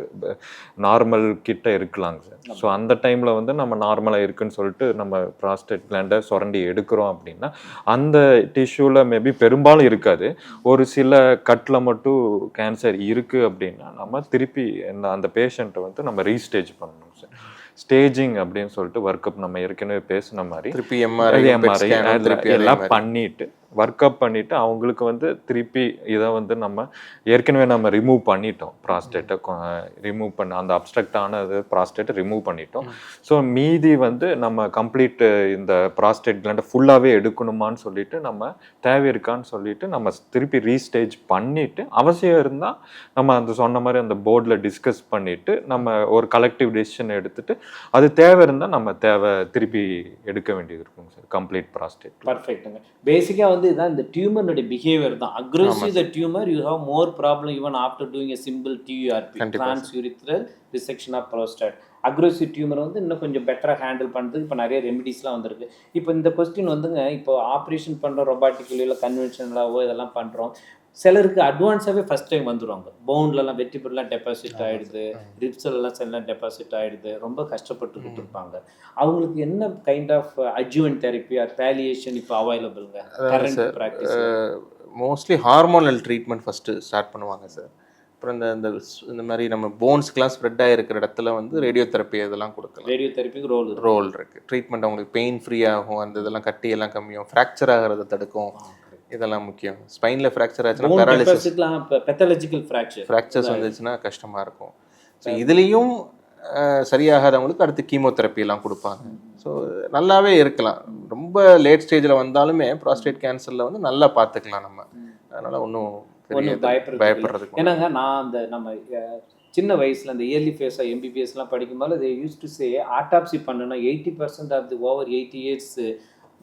நார்மல் கிட்ட இருக்கலாங்க சார். ஸோ அந்த டைமில் வந்து நம்ம நார்மலாக இருக்குன்னு சொல்லிட்டு நம்ம ப்ராஸ்டேட் கிளாண்டை சுரண்டி எடுக்கிறோம் அப்படின்னா அந்த டிஷ்யூவில் மேபி பெரும்பாலும் இருக்காது, ஒரு சில கட்டில் மட்டும் கேன்சர் இருக்குது அப்படின்னா நம்ம திருப்பி அந்த பேஷண்ட்டை வந்து நம்ம ரீஸ்டேஜ் பண்ணணும் சார். ஸ்டேஜிங் அப்படின்னு சொல்லிட்டு ஒர்க் அப் நம்ம ஏற்கனவே பேசின மாதிரி திருப்பி எம்ஆர்ஐ எல்லாம் பண்ணிட்டு ஒர்க் அப் பண்ணிட்டு அவங்களுக்கு வந்து திருப்பி இதை வந்து நம்ம ஏற்கனவே நம்ம ரிமூவ் பண்ணிட்டோம், ப்ராஸ்டேட்டை ரிமூவ் பண்ண அந்த அப்ஸ்ட்ரக்ட் ஆனது ப்ராஸ்டேட்டை ரிமூவ் பண்ணிட்டோம். ஸோ மீதி வந்து நம்ம கம்ப்ளீட் இந்த ப்ராஸ்டேட் கிளாண்டை ஃபுல்லாகவே எடுக்கணுமான்னு சொல்லிட்டு நம்ம தேவை இருக்கான்னு சொல்லிட்டு நம்ம திருப்பி ரீஸ்டேஜ் பண்ணிட்டு அவசியம் இருந்தால் நம்ம அந்த சொன்ன மாதிரி அந்த போர்டில் டிஸ்கஸ் பண்ணிட்டு நம்ம ஒரு கலெக்டிவ் டெசிஷன் எடுத்துட்டு அது தேவை இருந்தால் நம்ம திருப்பி எடுக்க வேண்டியது இருக்குங்க சார் கம்ப்ளீட் ப்ராஸ்டேட். பர்ஃபெக்ட்டுங்க. பேசிக்காக வந்து இதான் இந்த டியூமருடைய பிஹேவியர் தான். Aggressive the tumour you have more problem even after doing a simple TURP, transurethral resection of prostate. Aggressive tumour வந்து இன்னும் கொஞ்சம் பெட்டராக ஹேண்டில் பண்ணுறதுக்கு இப்போ நிறைய ரெமிடிஸ்லாம் வந்திருக்கு. இப்போ இந்த கொஸ்டின் வந்துங்க, இப்போ ஆப்ரேஷன் பண்ணுறோம் ரொபாட்டிக்கலோ இல்லை கன்வென்ஷனலாவோ இதெல்லாம் பண்ணுறோம், சிலருக்கு அட்வான்ஸாகவே ஃபஸ்ட் டைம் வந்துடுவாங்க, போன்லலாம் வெட்டிபுல்லாம் டெபாசிட் ஆகிடுது, ரிப்ஸ்லாம் எல்லாம் டெபாசிட் ஆகிடுது, ரொம்ப கஷ்டப்பட்டுக்கிட்டு இருப்பாங்க. அவங்களுக்கு என்ன kind of adjuvant therapy or palliation இப்போ அவைலபிள்ங்க current practice? Mostly hormonal treatment first start பண்ணுவாங்க சார். அப்புறம் இந்த மாதிரி நம்ம போன்ஸ்க்கெலாம் ஸ்ப்ரெட் ஆகிருக்கிற இடத்துல வந்து ரேடியோ தெரப்பி இதெல்லாம் கொடுக்கலாம். ரேடியோ தெரப்பிக்கு ரோல் இருக்குது. ட்ரீட்மெண்ட் அவங்களுக்கு பெயின் ஃப்ரீ ஆகும், அந்த இதெல்லாம் கட்டியெல்லாம் கம்மியாகும், ஃப்ராக்சர் ஆகிறத தடுக்கும், இதெல்லாம் முக்கியம். ஸ்பைனில் ஃப்ராக்சர் ஆச்சுன்னா பேராலிசிஸ், பெத்தாலஜிக்கல் ஃப்ராக்சர்ஸ் வந்துச்சுன்னா கஷ்டமாக இருக்கும். ஸோ இதுலேயும் சரியாகாதவங்களுக்கு அடுத்து கீமோதெரப்பி எல்லாம் கொடுப்பாங்க. ஸோ நல்லாவே இருக்கலாம். ரொம்ப லேட் ஸ்டேஜில் வந்தாலுமே ப்ராஸ்டேட் கேன்சரில் வந்து நல்லா பார்த்துக்கலாம் நம்ம. அதனால் ஒன்றும் பயப்படுறதுக்கு. ஏன்னாங்க நான் அந்த நம்ம சின்ன வயசில் அந்த இயர்லி ஃபேஸாக எம்பிபிஎஸ்லாம் படிக்கும்போது they used to say autopsy பண்ணுன்னா 80% ஆஃப் தி ஓவர் 80 இயர்ஸ்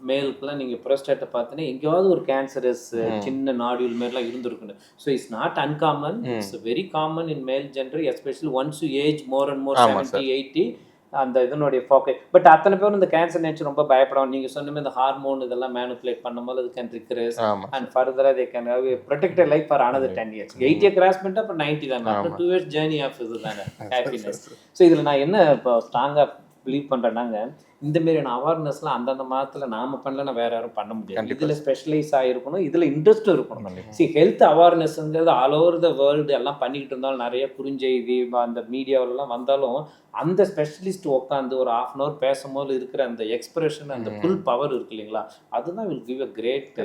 மேலுக்குலாம் நீங்கள் ப்ரோஸ்டேட்டை பார்த்தீங்கன்னா எங்கேயாவது ஒரு கேன்சரஸ் சின்ன நாடியூல் மாதிரிலாம் இருந்திருக்குன்னு. So it's not uncommon, it's very common in male gender, especially once you age more and more 70, 80 அந்த இதனுடைய ஃபோக்கஸ். பட் அத்தனை பேரும் இந்த கேன்சர் நேச்சர் ரொம்ப பயப்படும். நீங்கள் சொன்ன இந்த ஹார்மோன் இதெல்லாம் மேனுப்புலேட் பண்ணும்போது அது கேன் ரிக்ரெஸ் அண்ட் ஃபர்தராக they can have protected life for another 10 years. 80 cross பண்ணிட்டு அப்புறம் 90 தான், அப்புறம் 2 years ஜேர்னி ஆஃப் இது தானே ஹாப்பினஸ். ஸோ இதில் நான் என்ன இப்போ ஸ்ட்ராங்காக பிலீவ் பண்ணுறேன்னாங்க, இந்த மாதிரியான அவேர்னஸ்லாம் அந்தந்த மாதத்தில் நாம பண்ணலன்னா வேற யாரும் பண்ண முடியாது. இதில் ஸ்பெஷலைஸ் ஆகிருக்கணும், இதில் இன்ட்ரெஸ்ட்டும் இருக்கணும். சி ஹெல்த் அவேர்னஸ்ங்கிறது ஆல் ஓவர் த வேர்ல்டு எல்லாம் பண்ணிக்கிட்டு இருந்தாலும் நிறைய குறுஞ்செய்தி அந்த மீடியாவிலலாம் வந்தாலும் அந்த ஸ்பெஷலிஸ்ட் உட்காந்து ஒரு 1/2 hour பேசும்போது இருக்கிற அந்த எக்ஸ்பிரஷன், அந்த ஃபுல் பவர் இருக்கு இல்லைங்களா, அதுதான் will give a great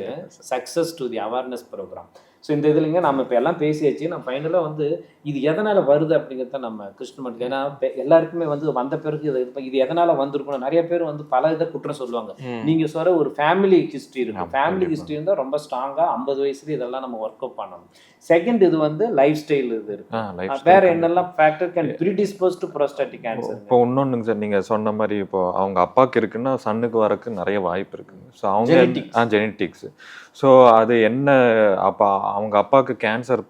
success to the awareness program. So இந்த இதுலைங்க நம்ம இப்போ எல்லாம் பேசியாச்சு. நம்ம ஃபைனலாக வந்து இது எதனால் வருது அப்படிங்கிறத நம்ம கிருஷ்ணமூர்த்தி, ஏன்னா எல்லாருக்குமே வந்து வந்த பிறகு இது எதனால் வந்திருக்கணும். நிறைய பேர் வந்து பல இதை குற்றம் சொல்லுவாங்க. நீங்கள் சொல்கிற ஒரு ஃபேமிலி ஹிஸ்ட்ரி இருக்கு, ஃபேமிலி ஹிஸ்ட்ரி இருந்தால் ரொம்ப ஸ்ட்ராங்காக 50 வயசுல இதெல்லாம் நம்ம ஒர்க் அவுட் பண்ணணும். செகண்ட் இது வந்து லைஃப் ஸ்டைல் இது இருக்கு, வேற என்னெல்லாம் factor can predispose to prostatic cancer. இப்போ இன்னொன்றுங்க சார், நீங்கள் சொன்ன மாதிரி இப்போ அவங்க அப்பாவுக்கு இருக்குன்னா சன்னுக்கு வரக்கு நிறைய வாய்ப்பு இருக்குங்க. ஸோ அவங்க ஜெனட்டிக்ஸ். ஸோ அது என்ன, அப்போ அவங்க அப்பாவுக்கு கேன்சர்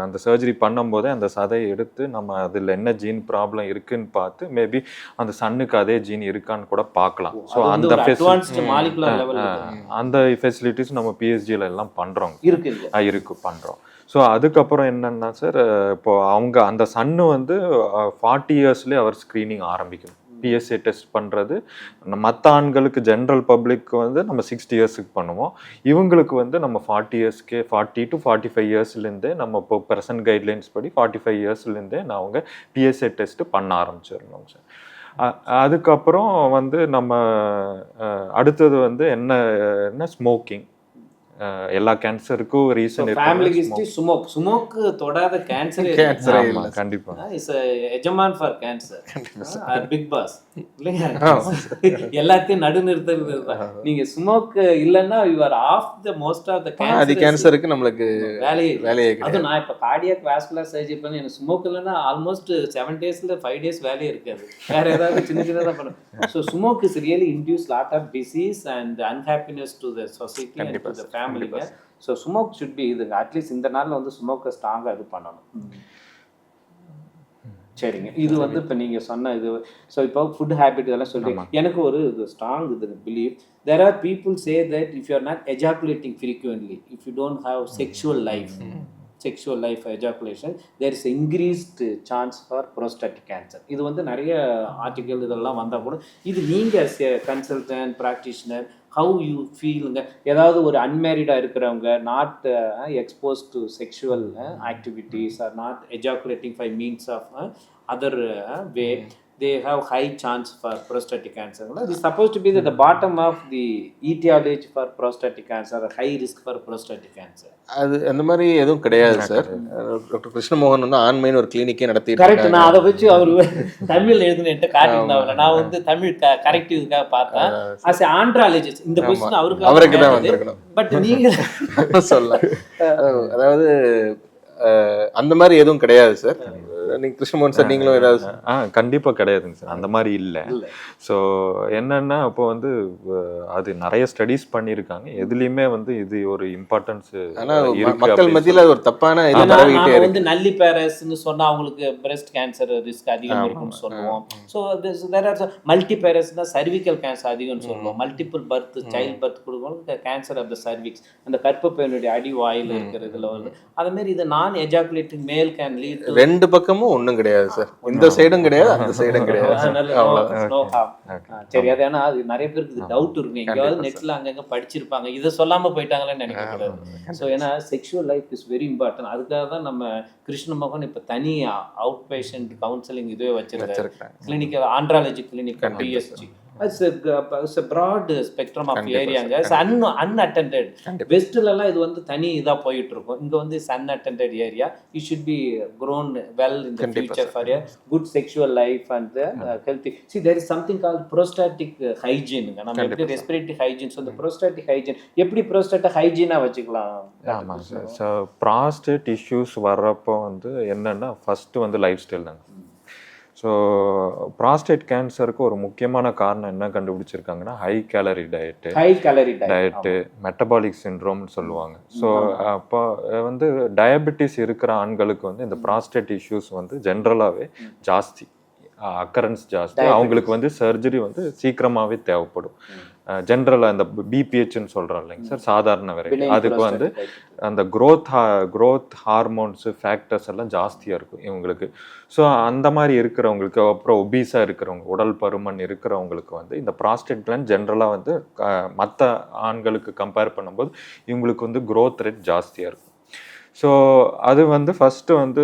அந்த சர்ஜரி பண்ணும்போதே அந்த சதையை எடுத்து நம்ம அதில் என்ன ஜீன் ப்ராப்ளம் இருக்குன்னு பார்த்து மேபி அந்த சன்னுக்கு அதே ஜீன் இருக்கான்னு கூட பார்க்கலாம். ஸோ அந்த ஃபெசிலிட்டிஸ் நம்ம பிஎஸ்ஜியில் எல்லாம் பண்ணுறோம், இருக்கு பண்ணுறோம். ஸோ அதுக்கப்புறம் என்னன்னா சார், இப்போ அவங்க அந்த சன்னு வந்து 40 இயர்ஸ்லேயே அவர் ஸ்க்ரீனிங் ஆரம்பிக்கும். பிஎஸ்ஏ டெஸ்ட் பண்ணுறது மற்ற ஆண்களுக்கு ஜென்ரல் பப்ளிக் வந்து நம்ம 60 இயர்ஸுக்கு பண்ணுவோம். இவங்களுக்கு வந்து நம்ம 40 இயர்ஸ்க்கே 40 to 45 இயர்ஸ்லேருந்தே நம்ம இப்போ ப்ரெசன்ட் கைட்லைன்ஸ் படி 45 இயர்ஸ்லேருந்தே நான் அவங்க பிஎஸ்ஏ டெஸ்ட்டு பண்ண ஆரம்பிச்சிடணும் சார். அதுக்கப்புறம் வந்து நம்ம அடுத்தது வந்து என்ன ஸ்மோக்கிங். எல்லா கேன்சருக்கும் ரீசன் ஃபேமிலி ஹிஸ்டரி. ஸ்மோக் தொடாத கேன்சர் கண்டிப்பா இஸ் எஜமான் ஃபார் கேன்சர், பிக் பாஸ் இல்லையா? எல்லாத்தையும் நடுநிறுத்தது. நீங்க ஸ்மோக் இல்லைன்னா you are off the most of the கேன்சருக்கு நம்மளுக்கு வேலையே. அது நான் இப்போ கார்டியாக் வாஸ்குலர் சர்ஜரி பண்ணி எனக்கு ஸ்மோக் இல்லைன்னா ஆல்மோஸ்ட் 7 daysல 5 days வேலையே இருக்காது, வேற ஏதாவது சின்ன சின்னதாக பண்ணும். So smoke is really induce lot of disease and unhappiness to the society and to the ஃபேமிலிங்க. ஸோ ஸ்மோக் ஷுட் பி இதுங்க. அட்லீஸ்ட் இந்த நாளில் வந்து ஸ்மோக்கை ஸ்ட்ராங்காக இது பண்ணணும். சரிங்க, இது வந்து இப்போ நீங்கள் சொன்ன இது. ஸோ இப்போ ஃபுட் ஹேபிட் இதெல்லாம் சொல்றீங்க. எனக்கு ஒரு ஸ்ட்ராங் இது believe there are people say that if you are not ejaculating frequently, if you don't have sexual life ejaculation, there is increased chance for prostatic cancer. இது வந்து நிறைய ஆர்டிகல் இதெல்லாம் வந்தால் கூட இது நீங்கள் as a consultant practitioner how you feelங்க. ஏதாவது ஒரு அன்மேரிடாக இருக்கிறவங்க, not exposed to sexual activities or not ejaculating by means of other way, they have high chance for prostatic cancer. It is supposed to be at the bottom of the etiology for prostatic cancer, or high risk for prostatic cancer. அது அந்த மாதிரி எதுவும் கிடையாது sir. Doctor Krishnamohan வந்து ஆண்மைன்னு ஒரு கிளினிக்கே நடத்திட்டு correct. நான் அதை வச்சு அவர் தமிழ் எழுதுனேன்ட்டு காட்டியிருந்தாங்க. நான் வந்து தமிழ் கரெக்டிவ்க்காக பார்த்தேன். as a andrologist இந்த கொஸ்டின் அவருக்கு தான் வந்திருக்கணும். பட் நீங்க சொல்ல, அதாவது அந்த மாதிரி எதுவும் கிடையாது சார். நீங்க கிருஷ்ணமோகன் சார் நீங்களும் ஏதாவது? கண்டிப்பா கிடையாதுங்க சார், அந்த மாதிரி இல்லை. ஸோ என்னன்னா இப்போ வந்து அது நிறைய ஸ்டடீஸ் பண்ணியிருக்காங்க, எதுலையுமே வந்து இது ஒரு இம்பார்ட்டன்ஸ் மக்கள் மத்தியில் ஒரு தப்பான வந்து நல்லி பேரஸ்ன்னு சொன்னா அவங்களுக்கு பிரஸ்ட் கேன்சர் ரிஸ்க் அதிகம் இருக்கும்னு சொல்லுவோம். ஸோ மல்டி பேரஸ்னா சர்விக்கல் கேன்சர் அதிகம்னு சொல்லுவோம். மல்டிபிள் பர்த் சைல்ட் பர்த் கொடுக்கணும் கேன்சர் ஆஃப் த சர்விக்ஸ், அந்த கற்பப்பையினுடைய அடி வாயில் இருக்கிறதுல வருது. அது மாதிரி இது நான் எஜாகுலேட்டிங் மேல் கேன் லீட். ரெண்டு பக்கமும் ஒண்ணும் கிடையாது சார், இந்த சைடும் கிடையாது அந்த சைடும் கிடையாது. சரி, அது ஏன்னா அது நிறைய பேருக்கு டவுட் இருக்கு, எங்கேயாவது நெட்ல அங்கங்க படிச்சிருப்பாங்க, இதை சொல்லாம போயிட்டாங்களேன்னு நினைக்கக்கூடாது. ஸோ ஏன்னா sexual life is very important. அதுக்காக தான் நம்ம கிருஷ்ணமோகன் இப்போ தனி அவுட் பேஷண்ட் கவுன்சிலிங் இதுவே வச்சிருக்காங்க, clinical andrology clinic PSG. It's a broad spectrum of கண்டிப்பா ஏரியாங்க. sir, It's unattended. கண்டிப்பா. வெஸ்ட்லலாம் இது வந்து தனி இதா போயிட்டு இருக்கும். இங்க வந்து it's unattended area. You should be grown well in the கண்டிப்பா future sir, for a good sexual life and healthy. See, there is something called prostatic hygiene. நம்ம எப்படி கண்டிப்பா sir. respiratory hygiene, so the prostatic hygiene எப்படி prostate hygiene-ஆ வச்சுக்கலாம்? ஆமாங்க sir. So prostate issues வர்றப்போ வந்து என்னென்னா ஃபஸ்ட்டு வந்து லைஃப் ஸ்டைல் தாங்க. ஸோ ப்ராஸ்டேட் கேன்சருக்கு ஒரு முக்கியமான காரணம் என்ன கண்டுபிடிச்சிருக்காங்கன்னா ஹை கேலரி டயட்டு, மெட்டபாலிக் சிண்ட்ரோம்னு சொல்லுவாங்க. ஸோ அப்போ வந்து டயபெட்டிஸ் இருக்கிற ஆண்களுக்கு வந்து இந்த ப்ராஸ்டேட் இஷ்யூஸ் வந்து ஜென்ரலாகவே ஜாஸ்தி, அக்கரன்ஸ் ஜாஸ்தி. அவங்களுக்கு வந்து சர்ஜரி வந்து சீக்கிரமாகவே தேவைப்படும். ஜென்ரலாக இந்த பிபிஹெச்ன்னு சொல்கிறோம் இல்லைங்க சார், சாதாரண வெரைட்டி, அதுக்கு வந்து அந்த க்ரோத் ஹார்மோன்ஸு ஃபேக்டர்ஸ் எல்லாம் ஜாஸ்தியாக இருக்கும் இவங்களுக்கு. ஸோ அந்த மாதிரி இருக்கிறவங்களுக்கு, அப்புறம் ஒபீஸாக இருக்கிறவங்க, உடல் பருமன் இருக்கிறவங்களுக்கு வந்து இந்த ப்ராஸ்டேட் கிளாண்ட் ஜென்ரலாக வந்து மற்ற ஆண்களுக்கு கம்பேர் பண்ணும்போது இவங்களுக்கு வந்து க்ரோத் ரேட் ஜாஸ்தியாக இருக்கும். ஸோ அது வந்து ஃபஸ்ட்டு வந்து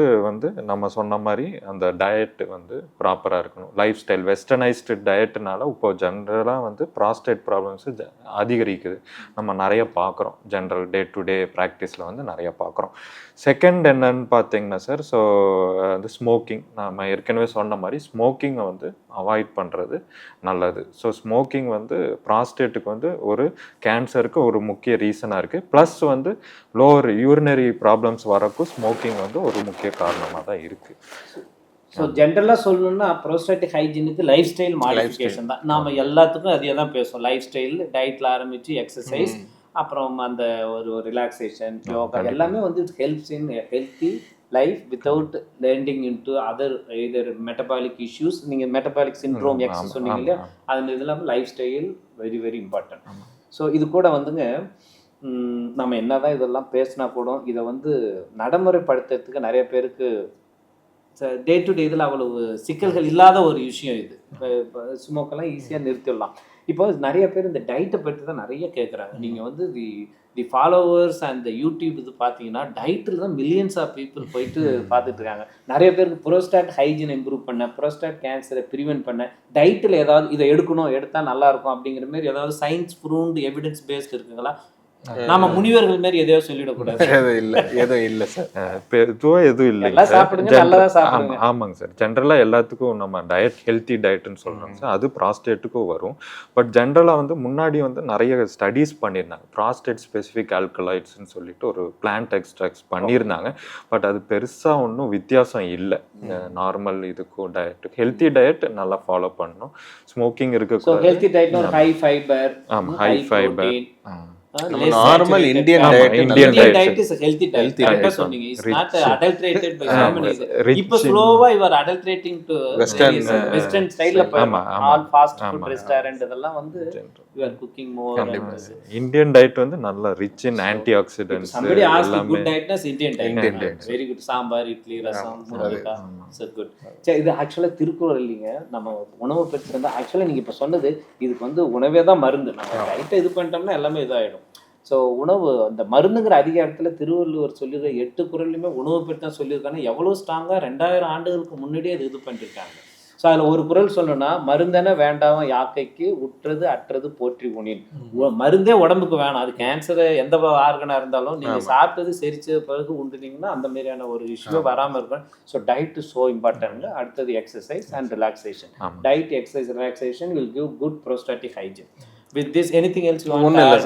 நம்ம சொன்ன மாதிரி அந்த டயட்டு வந்து ப்ராப்பராக இருக்கணும். லைஃப் ஸ்டைல் வெஸ்டர்னைஸ்டு டயட்டுனால இப்போ ஜென்ரலாக வந்து ப்ராஸ்டேட் ப்ராப்ளம்ஸு அதிகரிக்குது. நம்ம நிறைய பார்க்குறோம், ஜென்ரல் டே டு டே ப்ராக்டிஸில் வந்து நிறைய பார்க்குறோம். செகண்ட் என்னன்னு பார்த்தீங்கன்னா சார், ஸோ வந்து ஸ்மோக்கிங். நம்ம ஏற்கனவே சொன்ன மாதிரி ஸ்மோக்கிங்கை வந்து அவாய்ட் பண்ணுறது நல்லது. ஸோ ஸ்மோக்கிங் வந்து ப்ராஸ்டேட்டுக்கு வந்து ஒரு கேன்சருக்கு ஒரு முக்கிய ரீசனாக இருக்குது. ப்ளஸ் வந்து லோவர் யூரினரி ப்ராப்ளம்ஸ் வரக்கும் ஸ்மோக்கிங் வந்து ஒரு முக்கிய காரணமாக தான் இருக்குது. ஸோ ஜென்ரலாக சொல்லணும்னா ப்ரோஸ்டாட்டிக் ஹைஜீனுக்கு லைஃப் ஸ்டைல் மாடிஃபிகேஷன் தான். நாம் எல்லாத்துக்கும் அதே தான் பேசுவோம். லைஃப் ஸ்டைல், டயட்டில் ஆரம்பித்து எக்ஸசைஸ், அப்புறம் அந்த ஒரு ரிலாக்ஸேஷன், யோகா எல்லாமே வந்து it helps in healthy life without landing into other இதர் மெட்டபாலிக் இஷ்யூஸ். நீங்கள் மெட்டபாலிக் சிண்ட்ரோம் எக்ஸ் சொன்னீங்க இல்லையா, அந்த இதெல்லாம் life style very very important. So இது கூட வந்துங்க நம்ம என்ன தான் இதெல்லாம் பேசினா கூட இதை வந்து நடைமுறைப்படுத்துறதுக்கு நிறைய பேருக்கு டே டு டே இதில் அவ்வளவு சிக்கல்கள் இல்லாத ஒரு விஷயம் இது. இப்போ ஸ்மோக்கெல்லாம் ஈஸியாக நிறுத்திடலாம். இப்போ நிறைய பேர் இந்த டயட்டை பற்றி தான் நிறைய கேட்குறாங்க. நீங்கள் வந்து தி ஃபாலோவர்ஸ் அண்ட் யூடியூப் இது பார்த்தீங்கன்னா டயட்டில் தான் மில்லியன்ஸ் ஆஃப் பீப்புள் போயிட்டு பார்த்துட்டு இருக்காங்க. நிறைய பேருக்கு ப்ரோஸ்டாட் ஹைஜீன் இம்ப்ரூவ் பண்ண, ப்ரோஸ்டாட் கேன்சரை ப்ரிவென்ட் பண்ண, டயட்டில் ஏதாவது இதை எடுக்கணும், எடுத்தால் நல்லாயிருக்கும் அப்படிங்கிற மாதிரி ஏதாவது சயின்ஸ் ப்ரூவ்டு எவிடன்ஸ் பேஸ்ட் இருக்குங்களா? நாம முனிவர்கள் மாதிரி எதையோ சொல்லிடக்கூடாது. எதுவும் இல்லை சார், எதுவும் இல்லை. ஆமாங்க சார், ஜென்ரலாக எல்லாத்துக்கும் நம்ம டயட் ஹெல்த்தி டயட்னு சொல்கிறோம் சார், அது ப்ராஸ்டேட்டுக்கும் வரும். பட் ஜென்ரலாக வந்து முன்னாடி வந்து நிறைய ஸ்டடீஸ் பண்ணியிருந்தாங்க. ப்ராஸ்டேட் ஸ்பெசிஃபிக் ஆல்கலாய்ட்ஸ்ன்னு சொல்லிட்டு ஒரு பிளான்ட் எக்ஸ்ட்ராக்ட்ஸ் பண்ணியிருந்தாங்க. பட் அது பெருசாக ஒன்றும் வித்தியாசம் இல்லை நார்மல் இதுக்கும் டயட்டுக்கும். ஹெல்த்தி டயட் நல்லா ஃபாலோ பண்ணணும். ஸ்மோக்கிங் இருக்கு, healthy diet high fibre, high fibre, normal Indian diet is healthy diet. கரெக்ட்டா சொன்னீங்க. It's not adulterated by so many. இப்போ ஸ்லோவா you are adulterating to western ஸ்டைல்ல ஆல் ஃபாஸ்ட் ஃபுட் ரெஸ்டாரன்ட் இதெல்லாம் வந்து you are cooking more. Indian diet வந்து நல்ல rich in antioxidants. somebody asked good dietness Indian diet. Very good. Sambar, idli, rasam, முருங்கா, so good. சரி, இது ஆக்சுவலா திருக்குறள் இல்லைங்க. நம்ம உணவு பற்றி வந்து ஆக்சுவலா நீங்க இப்ப சொன்னது இதுக்கு வந்து உணவே தான் மருந்து. நம்ம டயட்டை இது பண்ணிட்டோம்னா எல்லாமே இதாயிடும். ஸோ உணவு அந்த மருந்துங்கிற அதிகாரத்தில் திருவள்ளுவர் சொல்லியிருக்க 8 குறள்லையுமே உணவு பற்றி தான் சொல்லியிருக்காங்க. எவ்வளோ ஸ்ட்ராங்காக 2000 ஆண்டுகளுக்கு முன்னாடியே அது இது பண்ணிருக்காங்க. ஸோ அதில் ஒரு குறள் சொல்லணும்னா, மருந்தென வேண்டாம் யாக்கைக்கு உற்றது அற்றது போற்றி உணின். மருந்தே உடம்புக்கு வேணாம். அது கேன்சர் எந்த ஆர்கனாக இருந்தாலும் நீங்கள் சாப்பிட்டது செரிச்ச பிறகு உண்டுனீங்கன்னா அந்த மாதிரியான ஒரு இஷ்யூ வராமல் இருக்கும். So diet is so important. அடுத்தது exercise and relaxation. Diet, exercise, relaxation will give good prostatic hygiene. With this, anything else you want to add?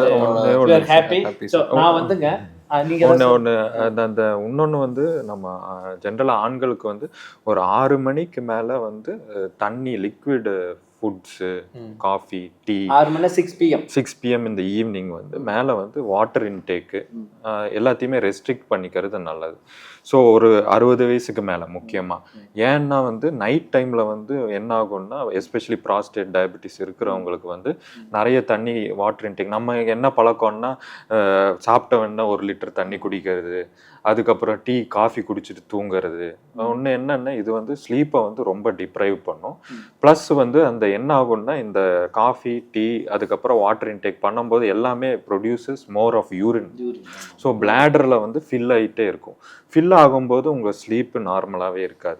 You are happy? So நான் வந்துங்க இன்னொன்று வந்து நம்ம ஜென்ரலாக ஆண்களுக்கு வந்து ஒரு 6 மணிக்கு மேலே வந்து தண்ணி, லிக்விட் ஃபுட்ஸு, காஃபி, டீ 6 மணி 6 PM இந்த ஈவினிங் வந்து மேலே வந்து வாட்டர் இன்டேக்கு எல்லாத்தையுமே ரெஸ்ட்ரிக்ட் பண்ணிக்கிறது நல்லது. ஸோ ஒரு 60 வயசுக்கு மேலே முக்கியமாக. ஏன்னா வந்து நைட் டைமில் வந்து என்ன ஆகும்னா, எஸ்பெஷலி ப்ராஸ்டேட் டயபெட்டிஸ் இருக்கிறவங்களுக்கு வந்து நிறைய தண்ணி, வாட்டர் இன்டேக். நம்ம என்ன பழக்கம்னா சாப்பிட்ட வேணா 1 லிட்டர் தண்ணி குடிக்கிறது, அதுக்கப்புறம் டீ காஃபி குடிச்சிட்டு தூங்குறது. ஒன்று என்னன்னா இது வந்து ஸ்லீப்பை வந்து ரொம்ப டிப்ரைவ் பண்ணும். ப்ளஸ் வந்து அந்த என்ன ஆகும்னா இந்த காஃபி டீ அதுக்கப்புறம் வாட்டர் இன்டேக் பண்ணும்போது எல்லாமே produces more of urine. So பிளாடரில் வந்து ஃபில் ஆகிட்டே இருக்கும். ஃபில் ஆகும்போது உங்கள் ஸ்லீப்பு நார்மலாகவே இருக்காது.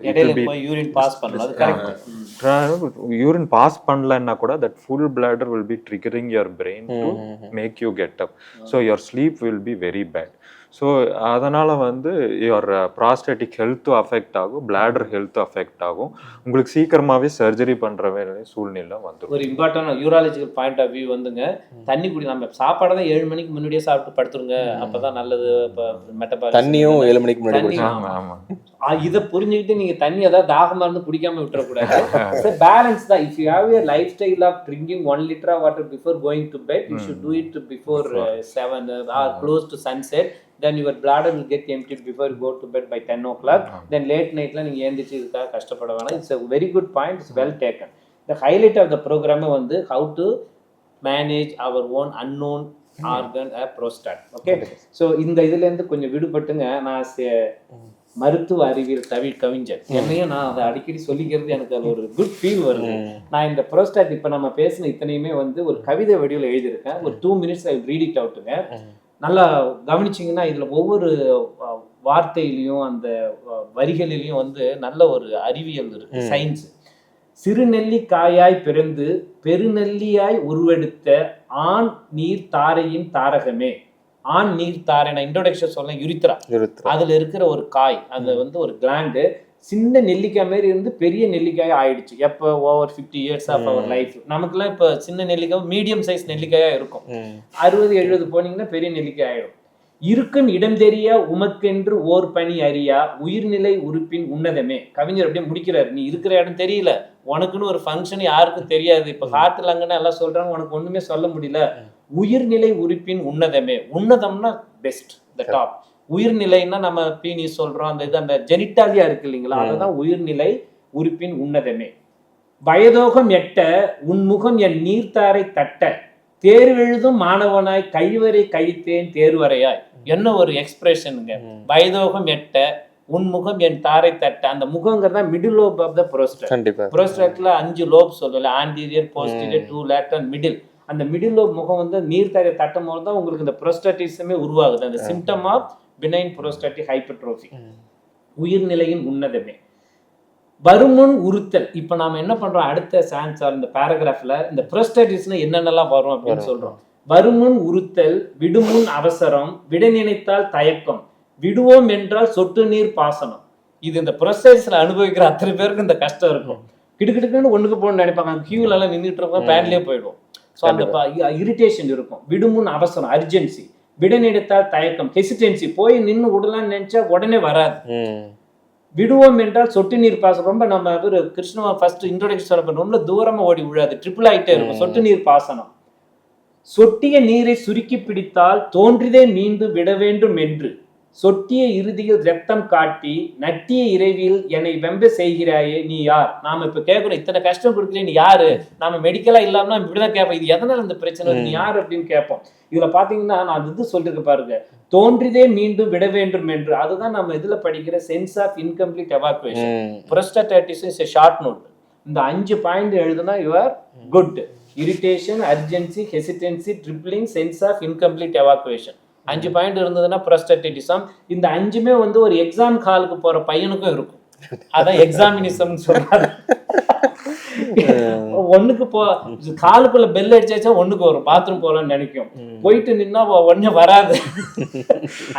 யூரின் பாஸ் பண்ணலன்னா கூட that full bladder will be triggering your brain to make you get up. So your sleep will be very bad. So அதனால் வந்து யுவர் ப்ராஸ்டேட்டிக் ஹெல்த்தும் அஃபெக்ட் ஆகும், பிளாடர் ஹெல்த்தும் அஃபெக்ட் ஆகும். உங்களுக்கு சீக்கிரமாகவே சர்ஜரி பண்ணுற வேலை சூழ்நிலை வந்துடும். ஒரு important urological point of view வந்துங்க, தண்ணி குடி. நம்ம சாப்பாடை தான் 7 மணிக்கு முன்னாடியே சாப்பிட்டு படுத்துருங்க, அப்போ தான் நல்லது. தண்ணியும் 7 மணிக்கு முன்னாடி. ஆமாம், இதை புரிஞ்சுக்கிட்டு நீங்கள் தண்ணி ஏதாவது தாகமாக இருந்து குடிக்காமல் விட்டுறக்கூடாது. பேலன்ஸ் தான். If you have a lifestyle of drinking 1 liter of water before going to bed, you should do it before 7 or close to sunset. Then your bladder will get emptied before you go to bed by 10 o'clock. Then late nightல நீங்க எழுந்திரிச்சு இதுக்காக கஷ்டப்பட வேணாம். It's a very good point. It's well taken. The highlight of the program வந்து how to manage our own unknown organ a prostate. Okay. So இந்த இதுல இருந்து கொஞ்சம் விடுபட்டுங்க. நான் மருத்துவ அறிவியல் கவிஞர் என்னையும் நான் அதை அடிக்கடி சொல்லிக்கிறது, எனக்கு அது ஒரு குட் ஃபீல் வருது. நான் இந்த ப்ரோஸ்டாட் இப்போ நம்ம பேசின இத்தனையுமே வந்து ஒரு கவிதை வடிவில் எழுதியிருக்கேன். ஒரு 2 minutes ஐ ரீட் இட் அவுட்டுங்க. நல்லா கவனிச்சிங்கன்னா இதில் ஒவ்வொரு வார்த்தையிலையும் அந்த வரிகளிலையும் வந்து நல்ல ஒரு அறிவியல் இருக்கு, சயின்ஸ். சிறுநெல்லிக்காயாய் பிறந்து பெருநெல்லியாய் உருவெடுத்த ஆண் நீர் தாரையின் தாரகமே. ஆண் நீர் தாரை, நான் இன்ட்ரோடக்ஷன் சொல்ல யுரித்ரா, அதுல இருக்கிற ஒரு காய், அது வந்து ஒரு கிளாண்டு. சின்ன நெல்லிக்காய் மாரி இருந்து பெரிய நெல்லிக்காய் ஆயிடுச்சு. எப்போ over 50 years of our life. நமக்குலாம் இப்போ சின்ன நெல்லிக்காய் மீடியம் சைஸ் நெல்லிக்காயா இருக்கும். 60-70 போனீங்கன்னா பெரிய நெல்லிக்காய் ஆயிடும். இருக்கும் இடம் தெரியா உமக்கென்று ஓர் பணி அறியா உயிர்நிலை உறுப்பின் உன்னதமே. கவிஞர் அப்படியே முடிக்கிறார். நீ இருக்கிற இடம் தெரியல, உனக்குன்னு ஒரு ஃபங்க்ஷன் யாருக்கும் தெரியாது. இப்போ காட்டுல அங்கன்னு எல்லாம் சொல்றாங்க, உனக்கு ஒண்ணுமே சொல்ல முடியல. உயிர்நிலை உறுப்பின் உன்னதமே. உன்னதம்னா பெஸ்ட், த டாப். உயிர்நிலைன்னா நம்ம பீனிஸ் சொல்றோம், அந்த இது அந்த ஜெனிட்டாலியா இருக்கு இல்லைங்களா, அதுதான் உயிர்நிலை உறுப்பின் உன்னதமே. வயதோகம் எட்ட உன்முகம் என் நீர்த்தாரை தட்ட தேர்வெழுதும் மாணவனாய் கைவரை கழித்தேன் தேர்வரையாய். என்ன ஒரு எக்ஸ்பிரஷனுங்க. வயதோகம் எட்ட உன்முகம் என் தாரை தட்ட. அந்த முகங்கிறதா middle lobe of the prostate. ப்ரோஸ்டேட்ல 5 லோப் சொல்லுவல, ஆன்டீரியர், போஸ்டீரியர், 2 லேட்டரல், மிடில். அந்த மிடில் லோப் முகம் வந்து நீர்த்தாரை தட்டும் போது தான் உங்களுக்கு இந்த ப்ரோஸ்டாட்டிசமே உருவாகுது. அந்த சிம்டம் ஆஃப் பினைன் ப்ரோஸ்டாட்டிக் ஹைப்பர்ட்ரோஃபி. உயிர்நிலையின் உன்னதமே. வருமுன் உறுத்தல். இப்போ நாம என்ன பண்றோம், அடுத்த சான்ஸ் இந்த பேராகிராஃப்ல இந்த ப்ரோஸ்டாட்டிஸ்னா என்னென்னலாம் வரும் அப்படின்னு சொல்றோம். வருமுன் உறுத்தல், விடுமுன் அவசரம், விட நினைத்தால் தயக்கம், விடுவோம் என்றால் சொட்டு நீர் பாசனம். இது இந்த ப்ரோஸ்டாட்டிஸ்ல அனுபவிக்கிற அத்தனை பேருக்கு இந்த கஷ்டம் இருக்கும். கிடுக்கிடுக்குன்னு ஒண்ணுக்கு போகணும்னு நினைப்பாங்க. அந்த கியூல எல்லாம் நின்றுட்டு இருக்கோம், பேன்லயே போயிடும். ஸோ அந்த இரிட்டேஷன் இருக்கும். விடுமுன் அவசரம், அர்ஜென்சி. விட நினைத்தால் தயக்கம், ஹெசிடென்சி. போய் நின்று விடலான்னு நினைச்சா உடனே வராது. விடுவோம் என்றால் சொட்டு நீர் பாசனம். ரொம்ப நம்ம கிருஷ்ணா ஃபர்ஸ்ட் இன்ட்ரோடக்ஷன் சொல்ல ரொம்ப தூரமா ஓடி விழாது, ட்ரிபிள் ஆகிட்டே இருக்கும். சொட்டு நீர் பாசனம். சொட்டிய நீரை சுருக்கி பிடித்தால் தோன்றிதே மீண்டு விட வேண்டும் என்று சொட்டிய இறுதியில் ரத்தம் காட்டி நட்டிய இறைவியில் என்னை வெம்ப செய்கிறாயே நீ யார். நாம இப்ப கேட்கறோம், இத்தனை கஷ்டம் கொடுக்குறேன் நீ யாரு. நாம மெடிக்கலா இல்லாம இப்படிதான் கேட்போம், இது எதனால இந்த பிரச்சனை, நீ யாரு அப்படின்னு கேட்போம். இதுல பாத்தீங்கன்னா நான் இது சொல்லிருக்கு பாருங்க, தோன்றிதே மீண்டும் விட வேண்டும் என்று. அதுதான் நம்ம இதுல படிக்கிற sense of incomplete evacuation. Prostatitis is a short note. இந்த 5 பாயிண்ட் எழுதுனா you are good. Irritation, urgency, hesitancy, dribbling, sense of incomplete evacuation. 5 point இருந்ததுன்னா ப்ரோஸ்டாட்டிசம். இந்த 5மே வந்து ஒரு எக்ஸாம் ஹாலுக்கு போற பையனுக்கும் இருக்கும். அதான் எக்ஸாமினிசம் சொல்றாங்க. ஒண்ணுக்கு காலுக்குள்ள பெல் அடிச்சாச்சா ஒண்ணுக்கு வரும், பாத்ரூம் போகலான்னு நினைக்கும். போயிட்டு நின்னா ஒண்ணு வராது,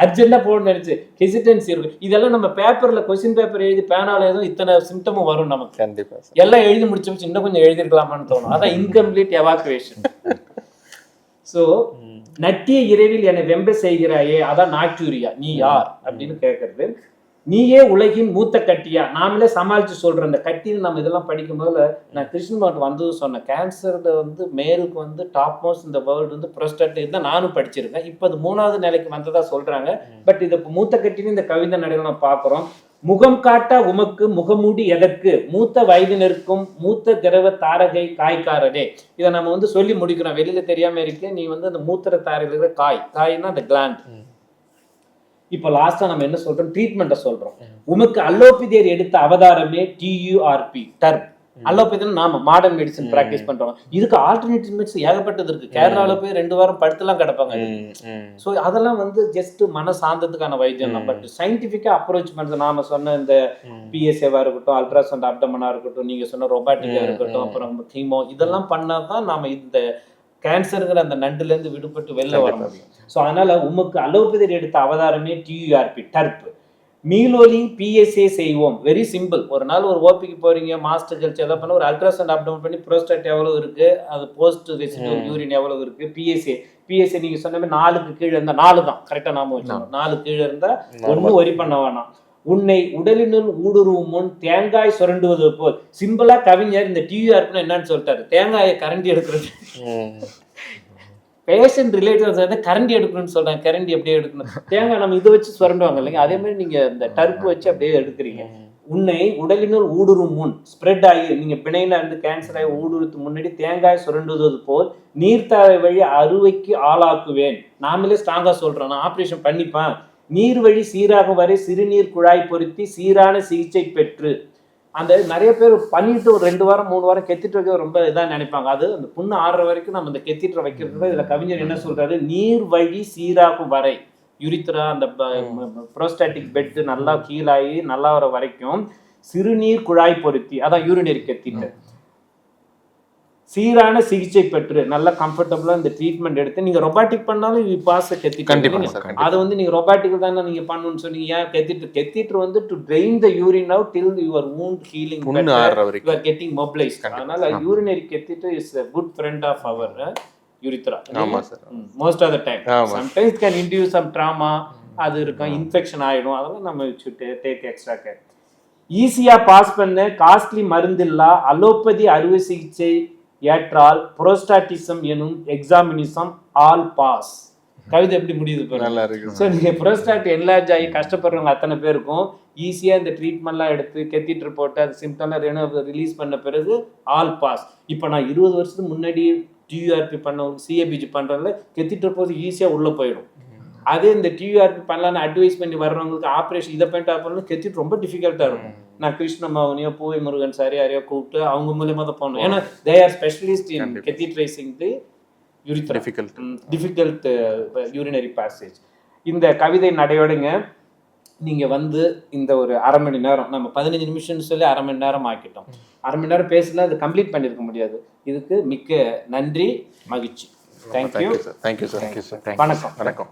அர்ஜென்டா போகணும்னு நினைச்சு ஹெசிடென்சி இருக்கும். இதெல்லாம் நம்ம பேப்பர்ல கொஸ்டின் பேப்பர் எழுதி பேனால எழுதும், இத்தனை சிம்டமும் வரும் நமக்கு. கண்டிப்பா எல்லாம் எழுதி முடிச்சு இன்னும் கொஞ்சம் எழுதிருக்கலாமான்னு தோணும். அதான் இன்கம்ப்ளீட் எவாக்குவேஷன். ஸோ நட்டிய இரவில் என்னை வெம்ப செய்கிறாயே, அதான் நாக்டூரியா. நீ யார் அப்படின்னு கேட்கறது. நீயே உலகின் மூத்த கட்டியா. நாமளே சமாளிச்சு சொல்ற அந்த கட்டின்னு நம்ம இதெல்லாம் படிக்கும் போது நான் கிருஷ்ணன் வந்து சொன்னேன், கேன்சர்ல வந்து மேலுக்கு வந்து டாப் மோஸ்ட் இந்த வேர்ல்டு வந்து ப்ரோஸ்டாட் தான் நானும் படிச்சிருக்கேன். இப்போ அது 3வது நிலைக்கு வந்ததா சொல்றாங்க. பட் இதை மூத்த கட்டின்னு இந்த கவிதை நடையில நம்ம பாக்குறோம். முகம் காட்டா உமக்கு முகமூடி எதற்கு, மூத்த வயதினருக்கும் மூத்த திரவ தாரகை காய்காரரே. இதை நம்ம வந்து சொல்லி முடிக்கிறோம், வெளியில தெரியாம இருக்கு. நீ வந்து அந்த மூத்திர தாரையில இருக்கிற காய்னா அந்த கிளாண்ட். இப்போ லாஸ்டா நம்ம என்ன சொல்றோம், ட்ரீட்மெண்ட்டை சொல்றோம். உமக்கு அலோபதியர் எடுத்த அவதாரமே TURP, டர்ப். அலோபதினா நாம மாடர்ன் மெடிசன் பிராக்டிஸ் பண்றோம். இதுக்கு ஆல்டர்னேட்டிவ் மெடிசன் ஏகப்பட்டது இருக்கு. கேரளால போய் 2 வாரம் படுத்துலாம் கிடப்பாங்க. ஸோ அதெல்லாம் வந்து ஜஸ்ட் மன சாந்தத்துக்கான வைத்தியம் தான். பட் சயின்டிஃபிக்கா அப்ரோச் பண்றது நாம சொன்ன இந்த PSAவா இருக்கட்டும், அல்ட்ராசவுண்ட் அப்டமனா இருக்கட்டும், நீங்க சொன்ன ரொபாட்டிக்கா இருக்கட்டும், அப்புறம் கீமோ, இதெல்லாம் பண்ணாதான் நாம இந்த கேன்சருங்கிற அந்த நண்டுல இருந்து விடுபட்டு வெளில வர முடியும். ஸோ அதனால உமக்கு அலோபதியர் எடுத்த அவதாரமே TURP, டர்ப். மீலோலி PSA செய்வோம். Very simple. ஒரு நாள் ஒரு ஓபிக்கு போறீங்க, மாஸ்டர் கழிச்சு எதாவது பண்ண ஒரு அல்ட்ராசவுண்ட் அப்டமன் பண்ணி புரோஸ்டேட் எவ்வளவு இருக்கு, அது போஸ்ட் ரெசிடுவல் யூரின் எவ்வளவு இருக்கு, PSA நீங்க சொன்ன மாதிரி 4க்கு கீழே இருந்தா 4 தான் கரெக்டா நாம வச்சுக்கணும். 4 கீழே இருந்தா ஒன்னும் ஒரி பண்ண வேணாம். உன்னை உடலினுள் ஊடுருவும் முன் தேங்காய் சுரண்டுவது போல். சிம்பிளா கவிஞர் இந்த TURP என்னன்னு சொல்லிட்டாரு, தேங்காயை கரண்டி எடுக்கிறது. பேஷண்ட் ரிலேட்டிவ்ஸ் வந்து கரண்டி எடுக்கணும்னு சொல்றாங்க. கரண்டி அப்படியே எடுக்கணும். தேங்காய் நம்ம இதை வச்சு சுரண்டுவாங்க இல்லைங்க, அதே மாதிரி நீங்க இந்த டர்ப் வச்சு அப்படியே எடுக்கிறீங்க. உன்னை உடலினுள் ஊடுருவும் முன் ஸ்ப்ரெட் ஆகி, நீங்க பிணையில இருந்து கேன்சர் ஆகி ஊடுருவதுக்கு முன்னாடி தேங்காய் சுரண்டுவது போல் நீர்த்தாழை வழி அறுவைக்கு ஆளாக்குவேன். நாமளே ஸ்ட்ராங்கா சொல்றோம், நான் ஆப்ரேஷன் பண்ணிப்பேன். நீர் வழி சீராகும் வரை சிறுநீர் குழாய் பொருத்தி சீரான சிகிச்சை பெற்று. அந்த நிறைய பேர் பண்ணிட்டு ஒரு 2 வாரம் 3 வாரம் கெத்திட்டு வைக்க ரொம்ப இதாக நினைப்பாங்க. அது அந்த புண்ணு ஆடுற வரைக்கும் நம்ம இந்த கெத்திட்டு வைக்கிறது. இதுல கவிஞர் என்ன சொல்றாரு, நீர் வழி சீராகும் வரை, யுரித்ரா அந்த புரோஸ்டாட்டிக் பெட் நல்லா கீழாகி நல்லா வர வரைக்கும் சிறுநீர் குழாய் பொருத்தி, அதான் யூரினரி கெத்திட்டு, சீரான சிகிச்சை பெற்று நல்லா கம்ஃபர்டபுளா இந்த ட்ரீட்மெண்ட் எடுத்து நீங்க ரொபாட்டிக் பண்ணாலும் பாஸ் கெத்திட்டு, அதை வந்து நீங்க ரொபாட்டிக் தானே நீங்க பண்ணணும்னு சொன்னீங்க. ஏன் கெத்திட்டு வந்து to drain the urine out till your wound healing better, you are getting mobilized. அதனால urinary catheter is a good friend of our urethra. ஆமா sir. most of the time sometimes it can induce some trauma, அது இருக்கும், infection ஆயிடும். அதெல்லாம் நம்ம take extra care. ஈஸியா pass பண்ண costly மருந்தில்லா allopathy அறுவை சிகிச்சை ஏற்றால் புரோஸ்டாட்டிசம் எனும் எக்ஸாமினிசம் ஆல் பாஸ். கவிதை எப்படி முடியுது? நல்லா இருக்கு. ஸோ நீங்கள் புரோஸ்டாட் என்லார்ஜ் ஆகி கஷ்டப்படுறவங்க அத்தனை பேருக்கும் ஈஸியாக இந்த ட்ரீட்மெண்ட்லாம் எடுத்து கெத்திட்டர் போட்டு அது சிம்டம்லாம் ரிலீஸ் பண்ண பிறகு ஆல் பாஸ். இப்போ நான் 20 வருஷத்துக்கு முன்னாடி TURP பண்ணவங்க CABG பண்ணுறதுல கெத்திட்டர் போது ஈஸியாக உள்ளே போயிடும். அதே இந்த TURP பண்ணலான்னு அட்வைஸ் பண்ணி வர்றவங்களுக்கு ஆப்ரேஷன் இதை பண்ணிட்டு ஆப்ரேஷன் கெத்திட்டு ரொம்ப டிஃபிகல்ட்டாக இருக்கும். நான் கிருஷ்ணமாவனியோ பூவை முருகன் சாரி யாரையோ கூப்பிட்டு அவங்க மூலியமாக தான் பண்ணணும். ஏன்னா they are specialist in catheterising the difficult urinary passage. இந்த கவிதை நடையோடுங்க நீங்கள் வந்து இந்த ஒரு அரை மணி நேரம், நம்ம 15 நிமிஷம்னு சொல்லி அரை மணி நேரம் ஆக்கிட்டோம். அரை மணி நேரம் பேசல அது கம்ப்ளீட் பண்ணியிருக்க முடியாது. இதுக்கு மிக்க நன்றி, மகிழ்ச்சி. தேங்க்யூ. Thank you sir. வணக்கம்.